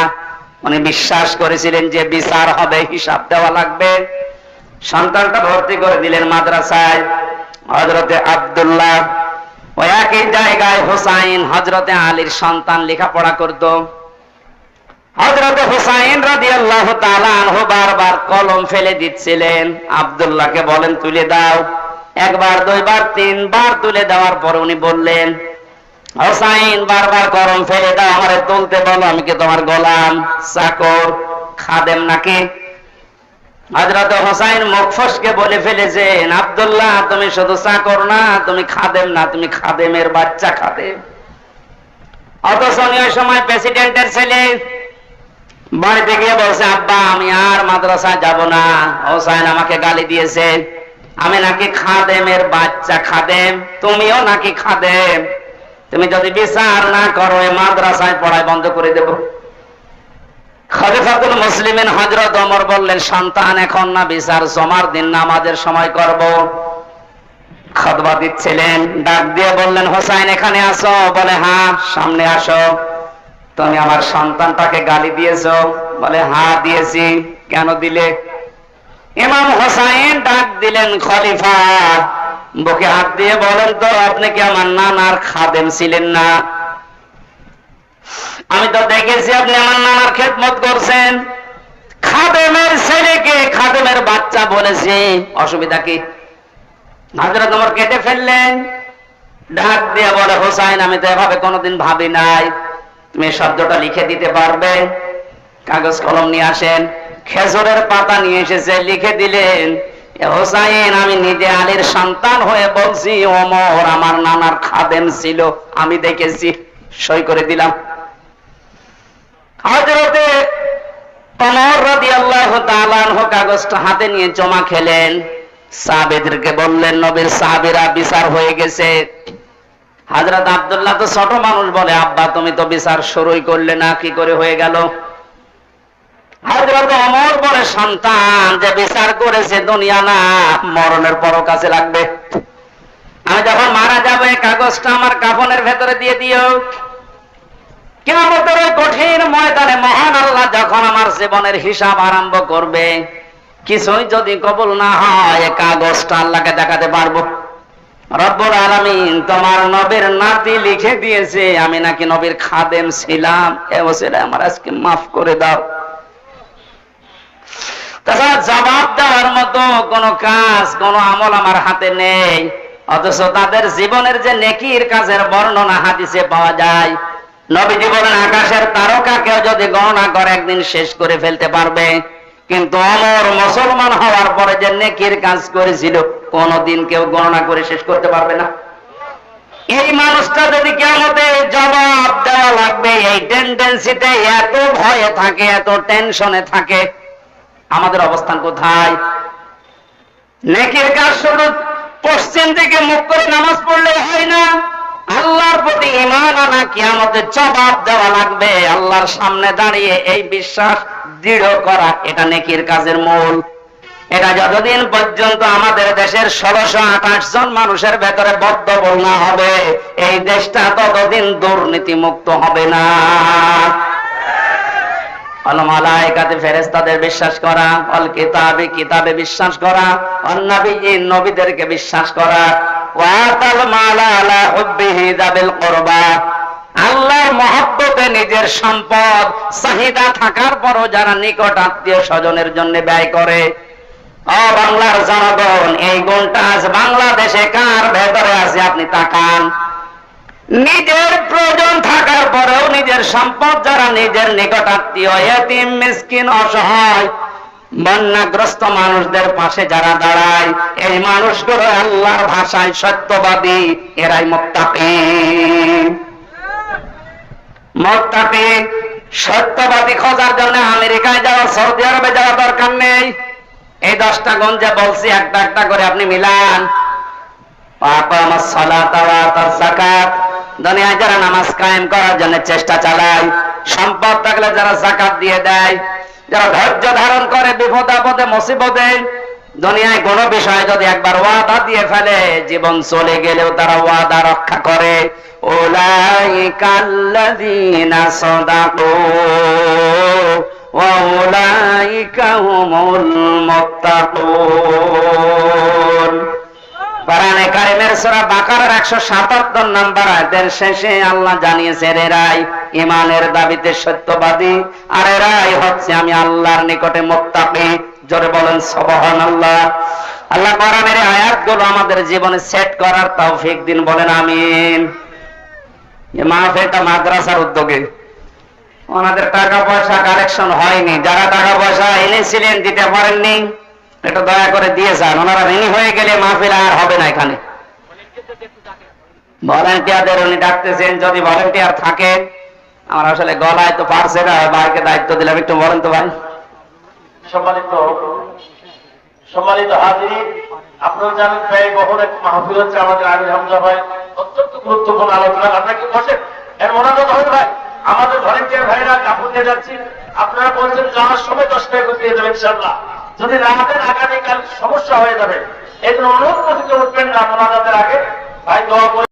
উনি বিশ্বাস করেছিলেন যে বিচার হবে, হিসাব দেওয়া লাগবে। সন্তানটা ভর্তি করে দিলেন মাদ্রাসায়। হযরতে আব্দুল্লাহ, ওই একই জায়গায় হুসাইন হযরতে আলীর সন্তান লেখাপড়া করত। হযরতে হুসাইন রাদিয়াল্লাহু তাআলা আনহু বারবার কলম ফেলে দিচ্ছিলেন। আব্দুল্লাহকে বলেন তুলে দাও। একবার, দুইবার, তিনবার তুলে দেওয়ার পর উনি বললেন, হুসাইন বারবার কলম ফেলে দাও, আমারে তুলতে বলো, আমি কি তোমার গোলাম, চাকর, খাদেম নাকি? হযরত হুসাইন মুখ ফসকে বলে ফেলেছেন, আব্দুল্লাহ তুমি শুধু চাকর না, তুমি খাদেম না, তুমি খাদেমের বাচ্চা, খাদেম। অথচ ওই সময় প্রেসিডেন্টের ছেলে বাড়িতে গিয়ে বলছে, আব্বা আমি আর মাদ্রাসায় যাব না, হুসাইন আমাকে গালি দিয়েছে, আমি নাকি খাদেমের বাচ্চা। খাদেম? তুমিও নাকি খাদেম? তুমি যদি বিচার না করো এই মাদ্রাসায় পড়াই বন্ধ করে দেব। খলিফাতুল মুসলিমিন হযরত ওমর বললেন, সন্তান এখন না, বিচার জমার দিন নামাজের সময় করব। খুতবা দিচ্ছিলেন, ডাক দিয়ে বললেন, হুসাইন এখানে আসো। বলে হ্যাঁ। সামনে আসো। তুমি আমার সন্তানটাকে গালি দিয়েছো? বলে হ্যাঁ দিয়েছি। কেন দিলে? ইমাম হুসাইন ডাক দিলেন, খলিফা বুকে হাত দিয়ে বলেন তো, আপনি কি আমার নানার খাদেম ছিলেন না? আমি তো দেখেছি আপনি আমার নানার খেদমত করছেন। খাদেমের ছেলেকে খাদেমের বাচ্চা বলেছে, অসুবিধা কি? হযরত ওমর কেটে ফেললেন। ডাক দিয়ে বলে, হুসাইন আমি তো এভাবে কোনোদিন ভাবি নাই, তুমি শব্দটা লিখে দিতে পারবে? কাগজ কলম নিয়ে আসেন। খেজুরের পাতা নিয়ে এসেছে, লিখে দিলেন, হুসাইন আমি নিজে আলীর সন্তান হয়ে বলছি ওমর আমার নানার খাদেম ছিল, আমি দেখেছি। সই করে দিলাম। হযরতে ওমর রাদিয়াল্লাহু তাআলা আনহু কাগজটা হাতে নিয়ে জমা খেলেন। সাহাবীদেরকে বললেন, নবীর সাহাবীরা বিচার হয়ে গেছে, হযরত আব্দুল্লাহ তো ছোট মানুষ, বলে আব্বা তুমি তো বিচার শুরুই করলে না, কি করে হয়ে গেল? হযরত ওমর বলে সন্তান যে বিচার করেছে দুনিয়া না, মরণের পরও কাছে লাগবে। আমি যখন মারা যাবো এই কাগজটা আমার কাফনের ভেতরে দিয়ে দিও। কিয়ামতের ওই কঠিন ময়দানে মহান আল্লাহ যখন আমার জীবনের হিসাব আরম্ভ করবে, কিছুই যদি কবুল না হয় এই কাগজটা আল্লাহকে দেখাতে পারবো। রব্বুল আলামিন তোমার নবীর নাতি লিখে দিয়েছে আমি নাকি নবীর খাদেম ছিলাম, এ ওসিলায় আমার আজকে মাফ করে দাও। তাছাড়া জবাব দেওয়ার মতো কোন কাজ, কোন আমল আমার হাতে নেই, অথচ তাদের জীবনের যে নেকির কাজের বর্ণনা হাদিসে পাওয়া যায়। নবীজি বলেন আকাশের তারকাকেও যদি গণনা করে একদিন শেষ করে ফেলতে পারবে, কিন্তু ওমর মুসলমান হওয়ার পরে যে নেকির কাজ করেছিল কোনদিন কেউ গণনা করে শেষ করতে পারবে না। এই মানুষটা যদি কিয়ামতে জবাব দেওয়া লাগবে, এই টেন্ডেন্সিতে এত ভয়ে থাকে, এত টেনশনে থাকে, আমাদের অবস্থান কোথায়? নেকির কাজ শুধু পশ্চিম দিকে মুখ করে নামাজ পড়লে হয় না, আল্লাহর প্রতি ঈমান আনা, কিয়ামতে জবাব দেওয়া লাগবে আল্লাহর সামনে দাঁড়িয়ে, এই বিশ্বাস দৃঢ় করা, এটা নেকির কাজের মূল। এটা যতদিন পর্যন্ত আমাদের দেশের 1628 জন মানুষের ভেতরে বদ্ধবল না হবে, এই দেশটা ততদিন দুর্নীতি মুক্ত হবে না। আল মালায়েকাতে ফেরেশতাদের বিশ্বাস করা, আল কিতাবে কিতাবে বিশ্বাস করা, আন নবিয়্যিন নবীদেরকে বিশ্বাস করা, ওয়া আতাল মালা আলা হুব্বিহি যাবিল কুরবা, আল্লাহর মহব্বতে নিজের সম্পদ চাহিদা থাকার পরও যারা নিকট আত্মীয় স্বজনের জন্য ব্যয় করে। ও বাংলার জনগণ, এই গুণটা আজ বাংলাদেশে কার ভেতরে আছে আপনি তাকান। নিজের প্রয়োজন থাকার পরেও নিজের সম্পদ যারা নিজের নিকট আত্মীয়, এতিম, মিসকিন, অসহায়, বন্যাগ্রস্ত মানুষদের পাশে যারা দাঁড়ায়, এই মানুষগুলো আল্লাহর ভাষায় সত্যবাদী, এরাই মুত্তাকি। মুত্তাকি সত্যবাদী খোঁজার জন্য আমেরিকায় যাওয়া, সৌদি আরবে যাওয়া দরকার নেই। এই 10টা গুণ যে বলছি একটা একটা করে আপনি মিলান। আকামাস সালাতা ওয়া আতাস যাকাত, দুনিয়ায় যারা নামাজ কায়েম করার জন্য চেষ্টা চালায়, সম্পদ থাকলে যারা যাকাত দিয়ে দেয়, যারা ধৈর্য ধারণ করে বিপদ আপদে মুসিবতে, দুনিয়ায় কোনো বিষয় যদি একবার ওয়াদা দিয়ে ফেলে জীবন চলে গেলেও তারা ওয়াদা রক্ষা করে, উলাইকাল্লাযীনা সাদাকু ওয়া উলাইকা হুমুল মুত্তাকুন। কোরআনে কারিমের সূরা বাকারার 177 নম্বর আয়াতের শেষে আল্লাহ জানিয়েছেন এরাই ঈমানের দাবিতে সত্যবাদী, আর এরাই হচ্ছে আমি আল্লাহর নিকটে মুত্তাকি। জোরে বলেন সুবহানাল্লাহ। আল্লাহ কোরআনের আয়াতগুলো আমাদের জীবনে সেট করার তৌফিক দিন, বলেন আমিন। এই মাহফিলটা মাদ্রাসার উদ্যোগে, ওনাদের টাকা পয়সা কালেকশন হয়নি, যারা টাকা পয়সা এনেছিলেন দিতে পারেননি, এটা দয়া করে দিয়ে যান। ওনারা ঋণী হয়ে গেলে মাহফিল আর হবে না। এখানে ভলেন্টিয়ারদের উনি ডাকতেছেন, যদি ভলেন্টিয়ার থাকে। আমার আসলে গলায় তো পারছে না, ভাইকে দায়িত্ব দিলাম, একটু বলেন তো ভাই। সম্মানিত হাজিরিন, আপনারা জানেন ব্যয় বহুল এক মাহফিল হচ্ছে আমাদের আমির হামজা ভাই, অত্যন্ত গুরুত্বপূর্ণ আলোচনা। আপনাকে বসেন, এর মোনাজাত হবে ভাই। আমাদের ভলেন্টিয়ার ভাইরা কাপড় নিয়ে যাচ্ছি, আপনারা বলছেন যাওয়ার সময় 10 টাকা করে দিয়ে দেবেন ইনশাআল্লাহ। যদি না দেন আগামীকাল সমস্যা হয়ে যাবে, এই জন্য অনুরোধ করতে উঠবেন না মোনাজাতের আগে। ভাই দোয়া করে